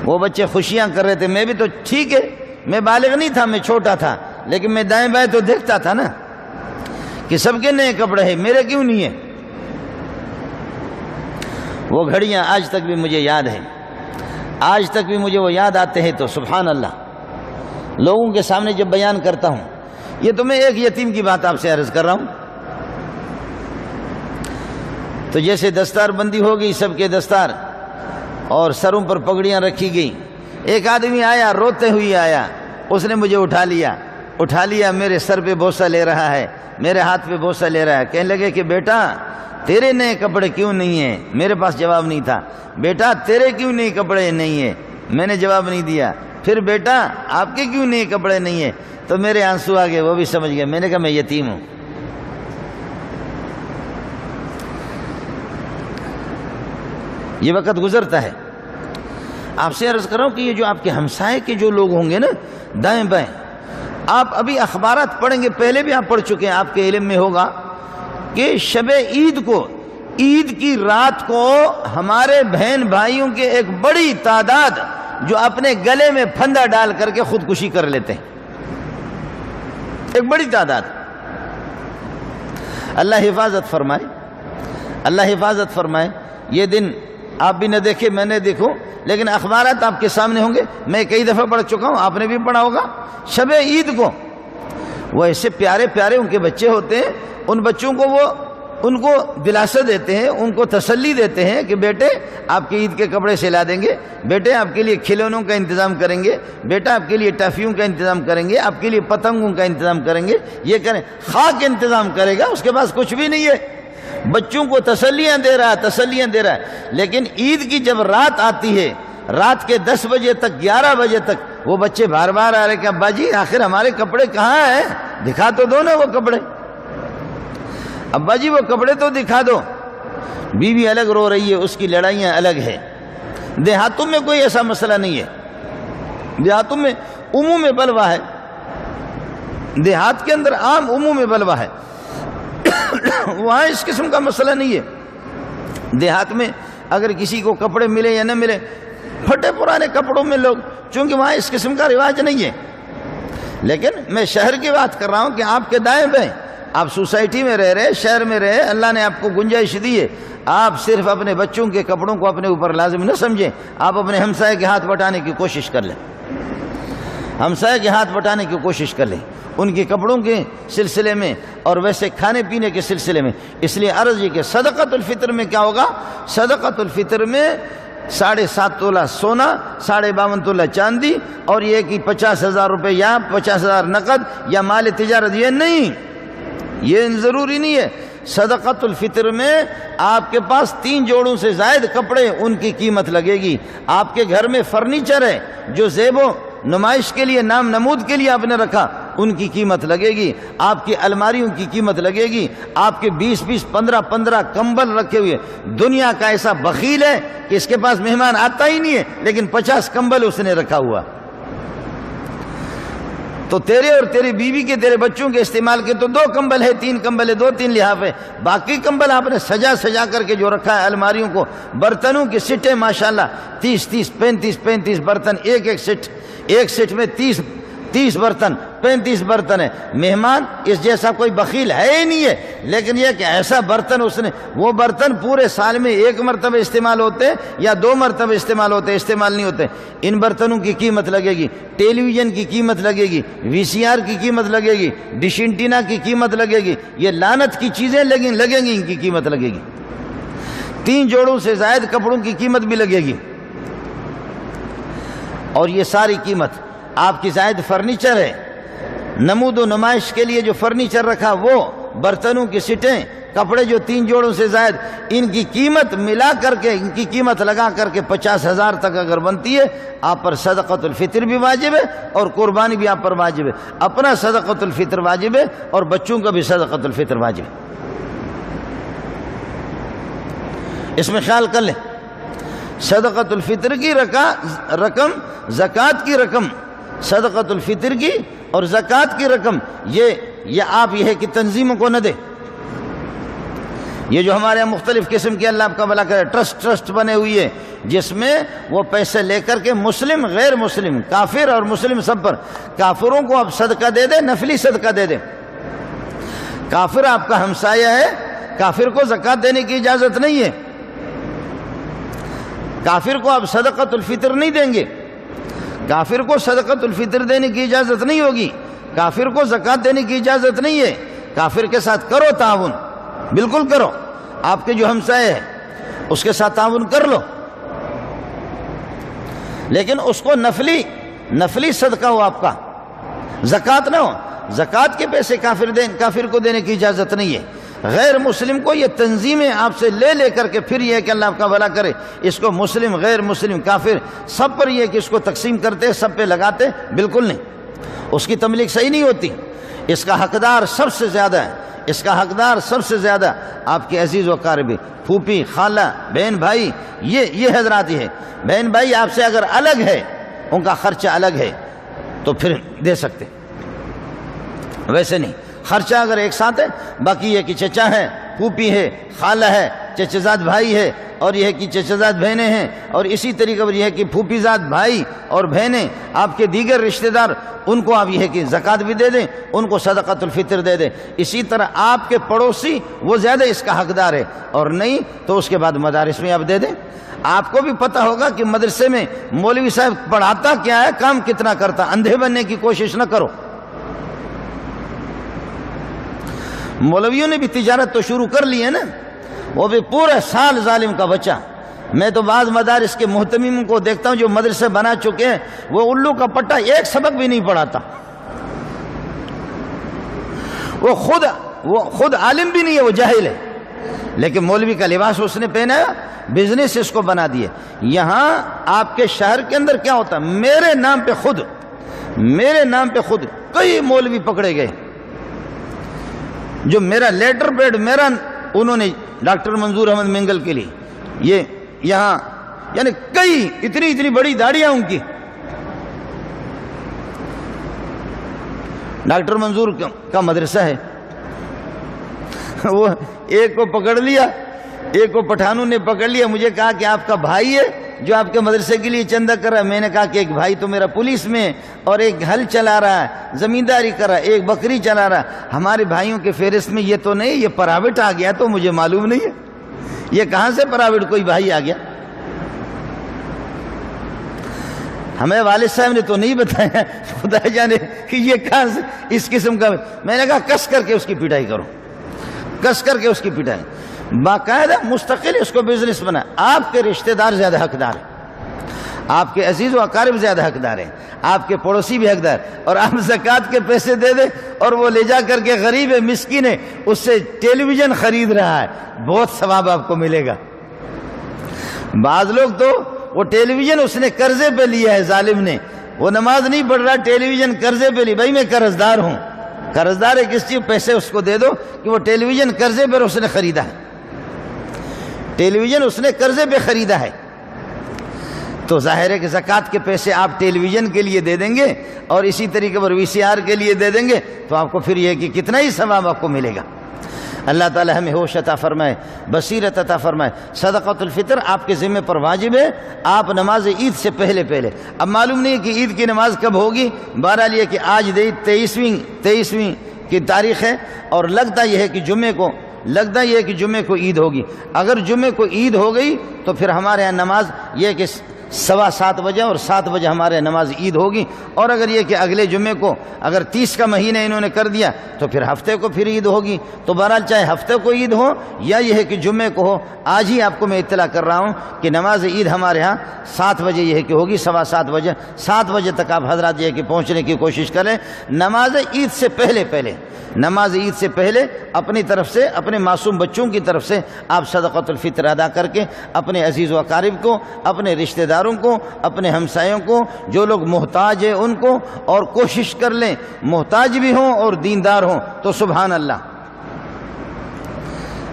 وہ بچے خوشیاں کر رہے تھے، میں بھی تو ٹھیک ہے، میں بالغ نہیں تھا، میں چھوٹا تھا، لیکن میں دائیں بائیں تو دیکھتا تھا نا کہ سب کے نئے کپڑے ہیں، میرے کیوں نہیں ہیں۔ وہ گھڑیاں آج تک بھی مجھے یاد ہیں، آج تک بھی مجھے وہ یاد آتے ہیں، تو سبحان اللہ لوگوں کے سامنے جب بیان کرتا ہوں، یہ تو میں ایک یتیم کی بات آپ سے عرض کر رہا ہوں۔ تو جیسے دستار بندی ہو گئی، سب کے دستار اور سروں پر پگڑیاں رکھی گئی، ایک آدمی آیا، روتے ہوئے آیا، اس نے مجھے اٹھا لیا، میرے سر پہ بوسہ لے رہا ہے، میرے ہاتھ پہ بوسہ لے رہا ہے، کہنے لگے کہ بیٹا تیرے نئے کپڑے کیوں نہیں ہیں؟ میرے پاس جواب نہیں تھا، بیٹا تیرے کیوں نئے کپڑے نہیں ہیں؟ میں نے جواب نہیں دیا۔ پھر بیٹا آپ کے کیوں نئے کپڑے نہیں ہیں؟ تو میرے آنسو آ گئے، وہ بھی سمجھ گئے، میں نے کہا میں یتیم ہوں۔ یہ وقت گزرتا ہے، آپ سے عرض کر رہا ہوں کہ یہ جو آپ کے ہمسائے کے جو لوگ ہوں گے نا دائیں بائیں، آپ ابھی اخبارات پڑھیں گے، پہلے بھی آپ پڑھ چکے ہیں، آپ کے علم میں ہوگا کہ شب عید کو، عید کی رات کو ہمارے بہن بھائیوں کے ایک بڑی تعداد جو اپنے گلے میں پھندا ڈال کر کے خودکشی کر لیتے ہیں، ایک بڑی تعداد۔ اللہ حفاظت فرمائے، اللہ حفاظت فرمائے۔ یہ دن آپ بھی نہ دیکھیں، میں نہ دیکھوں، لیکن اخبارات آپ کے سامنے ہوں گے، میں کئی دفعہ پڑھ چکا ہوں، آپ نے بھی پڑھا ہوگا۔ شب عید کو وہ ایسے پیارے پیارے ان کے بچے ہوتے ہیں، ان بچوں کو وہ ان کو دلاسا دیتے ہیں، ان کو تسلی دیتے ہیں کہ بیٹے آپ کے عید کے کپڑے سلا دیں گے، بیٹے آپ کے لیے کھلونوں کا انتظام کریں گے، بیٹا آپ کے لیے ٹافیوں کا انتظام کریں گے، آپ کے لیے پتنگوں کا انتظام کریں گے، یہ کریں، خاک انتظام کرے گا، اس کے پاس کچھ بھی نہیں ہے، بچوں کو تسلیاں دے رہا ہے، تسلیاں دے رہا ہے۔ لیکن عید کی جب رات آتی ہے، رات کے 10 بجے تک، 11 بجے تک وہ بچے بار بار آ رہے کہ ابا جی آخر ہمارے کپڑے کہاں ہیں، دکھا تو دو نا وہ کپڑے، ابا جی وہ کپڑے تو دکھا دو۔ بیوی الگ رو رہی ہے، اس کی لڑائیاں الگ ہے۔ دیہاتوں میں کوئی ایسا مسئلہ نہیں ہے، دیہاتوں میں عموم بلوا ہے، دیہات کے اندر عام عموم بلوا ہے، وہاں اس قسم کا مسئلہ نہیں ہے۔ دیہات میں اگر کسی کو کپڑے ملے یا نہ ملے، پھٹے پرانے کپڑوں میں لوگ، چونکہ وہاں اس قسم کا رواج نہیں ہے۔ لیکن میں شہر کی بات کر رہا ہوں کہ آپ کے دائیں بائیں، آپ سوسائٹی میں رہ رہے، شہر میں رہے، اللہ نے آپ کو گنجائش دی ہے، آپ صرف اپنے بچوں کے کپڑوں کو اپنے اوپر لازم نہ سمجھیں، آپ اپنے ہمسائے کے ہاتھ بٹانے کی کوشش کر لیں، ہمسائے کے ہاتھ بٹانے کی کوشش کر لیں ان کے کپڑوں کے سلسلے میں اور ویسے کھانے پینے کے سلسلے میں۔ اس لیے عرض یہ کہ صدقۃ الفطر میں کیا ہوگا، صدقۃ الفطر میں 7.5 تولہ سونا، 52.5 تولہ چاندی، اور یہ کہ 50,000 روپے یا 50,000 نقد یا مال تجارت، یہ نہیں، یہ ضروری نہیں ہے۔ صدقۃ الفطر میں آپ کے پاس 3 جوڑوں سے زائد کپڑے، ان کی قیمت لگے گی۔ آپ کے گھر میں فرنیچر ہے جو زیب و نمائش کے لیے، نام نمود کے لیے آپ نے رکھا، ان کی قیمت لگے گی۔ آپ کی الماریوں کی قیمت لگے گی۔ آپ کے 20 15 کمبل رکھے ہوئے، دنیا کا ایسا بخیل ہے کہ اس کے پاس مہمان آتا ہی نہیں ہے، لیکن 50 کمبل اس نے رکھا ہوا، تو تیرے اور تیری بیوی کے، تیرے بچوں کے استعمال کے تو 2 کمبل ہے، 3 کمبل ہے، 2-3 لحاف ہے، باقی کمبل آپ نے سجا کر کے جو رکھا ہے الماریوں کو۔ برتنوں کی سٹیں ماشاءاللہ 30 35 برتن، ایک سٹ میں 30 برتن، 35 برتن ہے۔ مہمان اس جیسا کوئی بخیل ہے ہی نہیں ہے، لیکن یہ کہ ایسا برتن اس نے، وہ برتن پورے سال میں 1 مرتبہ استعمال ہوتے ہیں یا 2 مرتبہ استعمال ہوتے ہیں، استعمال نہیں ہوتے۔ ان برتنوں کی قیمت لگے گی، ٹیلی ویژن کی قیمت لگے گی، VCR کی قیمت لگے گی، ڈش اینٹینا کی قیمت لگے گی، یہ لعنت کی چیزیں لگیں گی، ان کی قیمت لگے گی۔ 3 جوڑوں سے زائد کپڑوں کی قیمت بھی لگے گی، اور یہ ساری قیمت آپ کی زائد فرنیچر ہے، نمود و نمائش کے لیے جو فرنیچر رکھا، وہ برتنوں کی سٹیں، کپڑے جو 3 جوڑوں سے زائد، ان کی قیمت ملا کر کے، ان کی قیمت لگا کر کے 50,000 تک اگر بنتی ہے، آپ پر صدقۃ الفطر بھی واجب ہے اور قربانی بھی آپ پر واجب ہے۔ اپنا صدقۃ الفطر واجب ہے اور بچوں کا بھی صدقۃ الفطر واجب ہے۔ اس میں خیال کر لیں، صدقۃ الفطر کی رقم، زکوٰۃ کی رقم، صدقۃ الفطر کی اور زکوٰۃ کی رقم، یہ آپ یہ ہے کہ تنظیموں کو نہ دیں۔ یہ جو ہمارے یہاں مختلف قسم کے، اللہ آپ کا بھلا کرے، ٹرسٹ بنے ہوئی ہے، جس میں وہ پیسے لے کر کے مسلم، غیر مسلم، کافر اور مسلم سب پر، کافروں کو آپ صدقہ دے دیں، نفلی صدقہ دے دیں۔ کافر آپ کا ہمسایہ ہے، کافر کو زکوٰۃ دینے کی اجازت نہیں ہے، کافر کو آپ صدقۃ الفطر نہیں دیں گے، کافر کو صدقۃ الفطر دینے کی اجازت نہیں ہوگی، کافر کو زکوٰۃ دینے کی اجازت نہیں ہے۔ کافر کے ساتھ کرو تعاون، بالکل کرو، آپ کے جو ہمسائے ہے اس کے ساتھ تعاون کر لو، لیکن اس کو نفلی صدقہ ہو آپ کا، زکوٰۃ نہ ہو۔ زکوٰۃ کے پیسے کافر کو دینے کی اجازت نہیں ہے۔ غیر مسلم کو یہ تنظیمیں آپ سے لے کر کے، پھر یہ کہ اللہ آپ کا بھلا کرے، اس کو مسلم، غیر مسلم، کافر سب پر یہ کہ اس کو تقسیم کرتے، سب پہ لگاتے، بالکل نہیں، اس کی تملیک صحیح نہیں ہوتی۔ اس کا حقدار سب سے زیادہ ہے، اس کا حقدار سب سے زیادہ آپ کے عزیز و اقارب، پھوپھی، خالہ، بہن بھائی، یہ حضرات ہی ہے۔ بہن بھائی آپ سے اگر الگ ہے، ان کا خرچہ الگ ہے تو پھر دے سکتے، ویسے نہیں۔ خرچہ اگر ایک ساتھ ہے، باقی یہ کہ چچا ہے، پھوپھی ہے، خالہ ہے، چچزاد بھائی ہے، اور یہ ہے کہ چچزاد بہنیں ہیں، اور اسی طریقے پر یہ ہے کہ پھوپھی زاد بھائی اور بہنیں، آپ کے دیگر رشتہ دار، ان کو آپ یہ ہے کہ زکوٰۃ بھی دے دیں، ان کو صدقۃ الفطر دے دیں۔ اسی طرح آپ کے پڑوسی وہ زیادہ اس کا حقدار ہے، اور نہیں تو اس کے بعد مدارس میں آپ دے دیں۔ آپ کو بھی پتہ ہوگا کہ مدرسے میں مولوی صاحب پڑھاتا کیا ہے، کام کتنا کرتا، اندھے بننے کی کوشش نہ کرو۔ مولویوں نے بھی تجارت تو شروع کر لی ہے نا، وہ بھی پورا سال ظالم کا بچہ۔ میں تو بعض مدارس کے محتمم کو دیکھتا ہوں جو مدرسے بنا چکے ہیں، وہ الو کا پٹا ایک سبق بھی نہیں پڑھاتا، وہ خود عالم بھی نہیں ہے، وہ جاہل ہے، لیکن مولوی کا لباس اس نے پہنا، بزنس اس کو بنا دیے۔ یہاں آپ کے شہر کے اندر کیا ہوتا ہے، میرے نام پہ خود کئی مولوی پکڑے گئے، جو میرا لیٹر پیڈ میرا انہوں نے ڈاکٹر منظور احمد منگل کے لیے، یہ یہاں یعنی کئی اتنی بڑی داڑیاں ان کی، ڈاکٹر منظور کا مدرسہ ہے، وہ ایک کو پکڑ لیا، ایک کو پٹھانوں نے پکڑ لیا، مجھے کہا کہ آپ کا بھائی ہے جو آپ کے مدرسے کے لیے چندہ کر رہا ہے۔ میں نے کہا کہ ایک بھائی تو میرا پولیس میں ہے، اور ایک ہل چلا رہا ہے، زمینداری کر رہا ہے، ایک بکری چلا رہا ہے، ہمارے بھائیوں کے فہرست میں یہ تو نہیں، یہ پرائیویٹ آ گیا تو مجھے معلوم نہیں ہے، یہ کہاں سے پرائیویٹ کوئی بھائی آ گیا، ہمیں والد صاحب نے تو نہیں بتایا، خدا جانے کہ یہ کہاں سے اس قسم کا۔ میں نے کہا کس کر کے اس کی پٹائی کرو، کس کر کے اس کی پٹائی، باقاعدہ مستقل اس کو بزنس بنا۔ آپ کے رشتہ دار زیادہ حقدار ہیں، آپ کے عزیز و اقارب زیادہ حقدار ہیں، آپ کے پڑوسی بھی حقدار، اور آپ زکوٰۃ کے پیسے دے دیں اور وہ لے جا کر کے غریب ہے، مسکین ہے، اس سے ٹیلی ویژن خرید رہا ہے، بہت ثواب آپ کو ملے گا۔ بعض لوگ تو وہ ٹیلی ویژن اس نے قرضے پہ لیا ہے، ظالم نے، وہ نماز نہیں پڑھ رہا، ٹیلی ویژن قرضے پہ لی، بھائی میں قرض دار ہوں، قرض دار ہے کس چیز، پیسے اس کو دے دو کہ وہ ٹیلی ویژن قرضے پر اس نے خریدا ہے، ٹیلی ویژن اس نے قرضے پہ خریدا ہے، تو ظاہر ہے کہ زکوٰۃ کے پیسے آپ ٹیلی ویژن کے لیے دے دیں گے اور اسی طریقے پر VCR کے لیے دے دیں گے، تو آپ کو پھر یہ کہ کتنا ہی ثواب آپ کو ملے گا۔ اللہ تعالی ہمیں ہوش عطا فرمائے، بصیرت عطا فرمائے۔ صدقۃ الفطر آپ کے ذمہ پر واجب ہے، آپ نماز عید سے پہلے اب معلوم نہیں ہے کہ عید کی نماز کب ہوگی، بہرحال یہ کہ آج 23ویں کی تاریخ ہے، اور لگتا یہ ہے کہ جمعے کو عید ہوگی۔ اگر جمعے کو عید ہو گئی تو پھر ہمارے یہاں نماز یہ کہ 7:15 بجے اور 7 بجے ہمارے نماز عید ہوگی، اور اگر یہ کہ اگلے جمعے کو اگر 30 کا مہینہ انہوں نے کر دیا تو پھر ہفتے کو پھر عید ہوگی۔ تو بہرحال چاہے ہفتے کو عید ہو یا یہ ہے کہ جمعے کو ہو، آج ہی آپ کو میں اطلاع کر رہا ہوں کہ نماز عید ہمارے ہاں 7 بجے یہ ہے کہ ہوگی، 7:15 بجے، 7 بجے تک آپ حضرات یہ ہے کہ پہنچنے کی کوشش کریں۔ نماز عید سے پہلے اپنی طرف سے، اپنے معصوم بچوں کی طرف سے آپ صدقۃ الفطر ادا کر کے اپنے عزیز و اقارب کو، اپنے رشتہ داروں کو، اپنے ہمسایوں کو، جو لوگ محتاج ہیں ان کو، اور کوشش کر لیں محتاج بھی ہوں اور دیندار ہوں تو سبحان اللہ،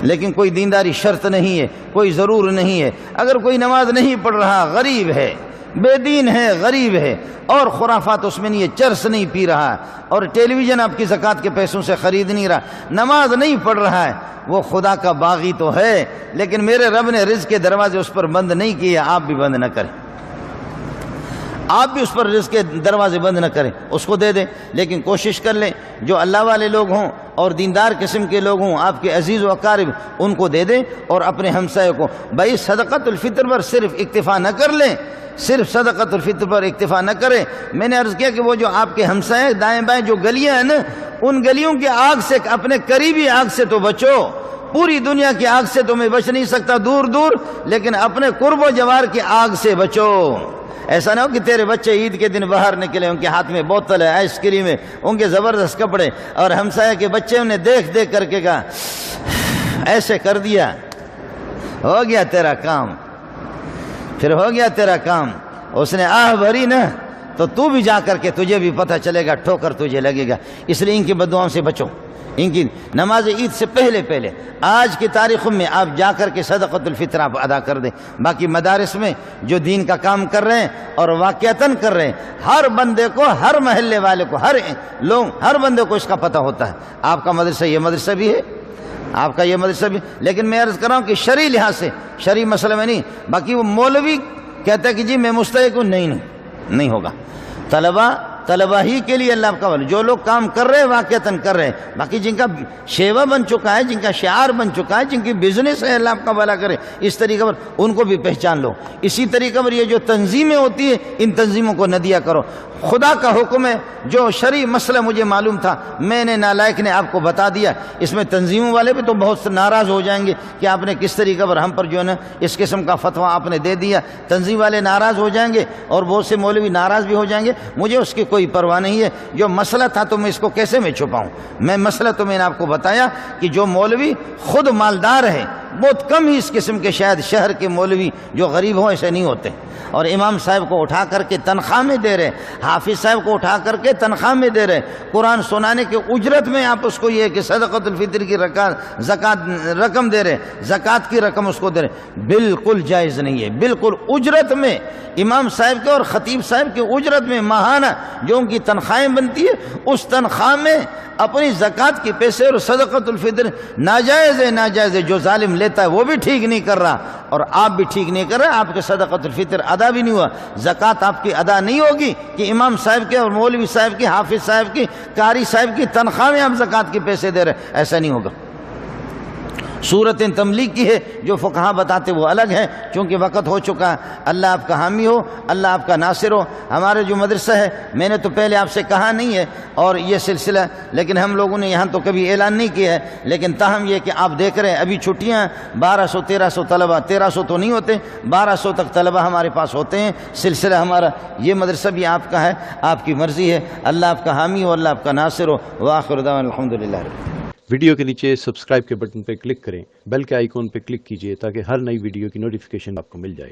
لیکن کوئی دینداری شرط نہیں ہے، کوئی ضرور نہیں ہے۔ اگر کوئی نماز نہیں پڑھ رہا، غریب ہے، بے دین ہے، غریب ہے، اور خرافات اس میں نہیں ہے، چرس نہیں پی رہا ہے، اور ٹیلی ویژن آپ کی زکوٰۃ کے پیسوں سے خرید نہیں رہا، نماز نہیں پڑھ رہا ہے، وہ خدا کا باغی تو ہے، لیکن میرے رب نے رزق کے دروازے اس پر بند نہیں کیے، آپ بھی بند نہ کریں، آپ بھی اس پر رزق کے دروازے بند نہ کریں، اس کو دے دیں، لیکن کوشش کر لیں جو اللہ والے لوگ ہوں اور دیندار قسم کے لوگ ہوں، آپ کے عزیز و اقارب، ان کو دے دیں، اور اپنے ہمسائے کو۔ بھائی صدقۃ الفطر پر صرف اکتفا نہ کر لیں، صرف صدقۃ الفطر پر اکتفا نہ کریں۔ میں نے عرض کیا کہ وہ جو آپ کے ہمسائے دائیں بائیں جو گلیاں ہیں نا، ان گلیوں کی آگ سے، اپنے قریبی آگ سے تو بچو، پوری دنیا کی آگ سے تو میں بچ نہیں سکتا دور دور، لیکن اپنے قرب و جوار کی آگ سے بچو۔ ایسا نہ ہو کہ تیرے بچے عید کے دن باہر نکلے، ان کے ہاتھ میں بوتل ہے، آئس کریم ہے، ان کے زبردست کپڑے، اور ہمسایہ کے بچے انہیں دیکھ دیکھ کر کے کہا ایسے کر دیا، ہو گیا تیرا کام، پھر ہو گیا تیرا کام، اس نے آہ بھری نا تو تو بھی جا کر کے تجھے بھی پتہ چلے گا، ٹھوکر تجھے لگے گا۔ اس لیے ان کی بددعاؤں سے بچو، ان کی نماز عید سے پہلے پہلے آج کی تاریخ میں آپ جا کر کے صدقۃ الفطر آپ ادا کر دیں. باقی مدارس میں جو دین کا کام کر رہے ہیں اور واقعتاً کر رہے ہیں، ہر بندے کو، ہر محلے والے کو، ہر بندے کو اس کا پتہ ہوتا ہے. آپ کا مدرسہ یہ مدرسہ بھی ہے، آپ کا یہ مدرسہ بھی، لیکن میں عرض کر رہا ہوں کہ شرعی لحاظ سے، شرعی مسئلہ میں نہیں. باقی وہ مولوی کہتا ہے کہ جی میں مستحق ہوں، نہیں ہوگا. طلبہ ہی کے لیے اللہ کا ولی، جو لوگ کام کر رہے ہیں واقعتاً کر رہے ہیں. باقی جن کا شیوا بن چکا ہے، جن کا شعار بن چکا ہے، جن کی بزنس ہے، اللہ آپ کا بھلا کرے، اس طریقے پر ان کو بھی پہچان لو. اسی طریقے پر یہ جو تنظیمیں ہوتی ہیں، ان تنظیموں کو نہ دیا کرو. خدا کا حکم ہے، جو شرعی مسئلہ مجھے معلوم تھا میں نے نالائق نے آپ کو بتا دیا. اس میں تنظیموں والے بھی تو بہت سے ناراض ہو جائیں گے کہ آپ نے کس طریقے پر ہم پر جو ہے نا اس قسم کا فتویٰ آپ نے دے دیا. تنظیم والے ناراض ہو جائیں گے اور بہت سے مولوی ناراض بھی ہو جائیں گے. مجھے اس کی کوئی پرواہ نہیں ہے. جو مسئلہ تھا تو میں اس کو کیسے میں چھپاؤں. میں مسئلہ تو میں نے آپ کو بتایا کہ جو مولوی خود مالدار ہے، بہت کم ہی اس قسم کے شاید شہر کے مولوی جو غریب ہوں ایسے نہیں ہوتے، اور امام صاحب کو اٹھا کر کے تنخواہ میں دے رہے، حافظ صاحب کو اٹھا کر کے تنخواہ میں دے رہے، قرآن سنانے کے اجرت میں آپ اس کو یہ کہ صدقۃ الفطر کی زکوٰۃ رقم دے رہے، زکوٰۃ کی رقم اس کو دے رہے. بالکل جائز نہیں ہے. بالکل اجرت میں امام صاحب کے اور خطیب صاحب کے اجرت میں ماہانہ جو ان کی تنخواہیں بنتی ہے، اس تنخواہ میں اپنی زکوٰۃ کے پیسے اور صدقۃ الفطر ناجائز ہے. جو ظالم لیتا ہے وہ بھی ٹھیک نہیں کر رہا اور آپ بھی ٹھیک نہیں کر رہے. آپ کے صدقۃ الفطر ادا بھی نہیں ہوا، زکوٰۃ آپ کی ادا نہیں ہوگی کہ امام صاحب کے اور مولوی صاحب کی، حافظ صاحب کی، قاری صاحب کی تنخواہ میں آپ زکوٰۃ کے پیسے دے رہے. ایسا نہیں ہوگا. صورت تملیغ کی ہے جو فقہا بتاتے وہ الگ ہے. چونکہ وقت ہو چکا ہے. اللہ آپ کا حامی ہو، اللہ آپ کا ناصر ہو. ہمارے جو مدرسہ ہے، میں نے تو پہلے آپ سے کہا نہیں ہے اور یہ سلسلہ، لیکن ہم لوگوں نے یہاں تو کبھی اعلان نہیں کیا ہے، لیکن تاہم یہ کہ آپ دیکھ رہے ہیں ابھی چھٹیاں 1200-1300 طلبہ، 1300 تو نہیں ہوتے، 1200 تک طلبہ ہمارے پاس ہوتے ہیں. سلسلہ ہمارا یہ مدرسہ بھی آپ کا ہے، آپ کی مرضی ہے. اللہ آپ کا حامی ہو، اللہ آپ کا ناصر ہو. وآخر دعوانا الحمدللہ. ویڈیو کے نیچے سبسکرائب کے بٹن پہ کلک کریں، بیل کے آئیکن پہ کلک کیجئے تاکہ ہر نئی ویڈیو کی نوٹیفیکیشن آپ کو مل جائے.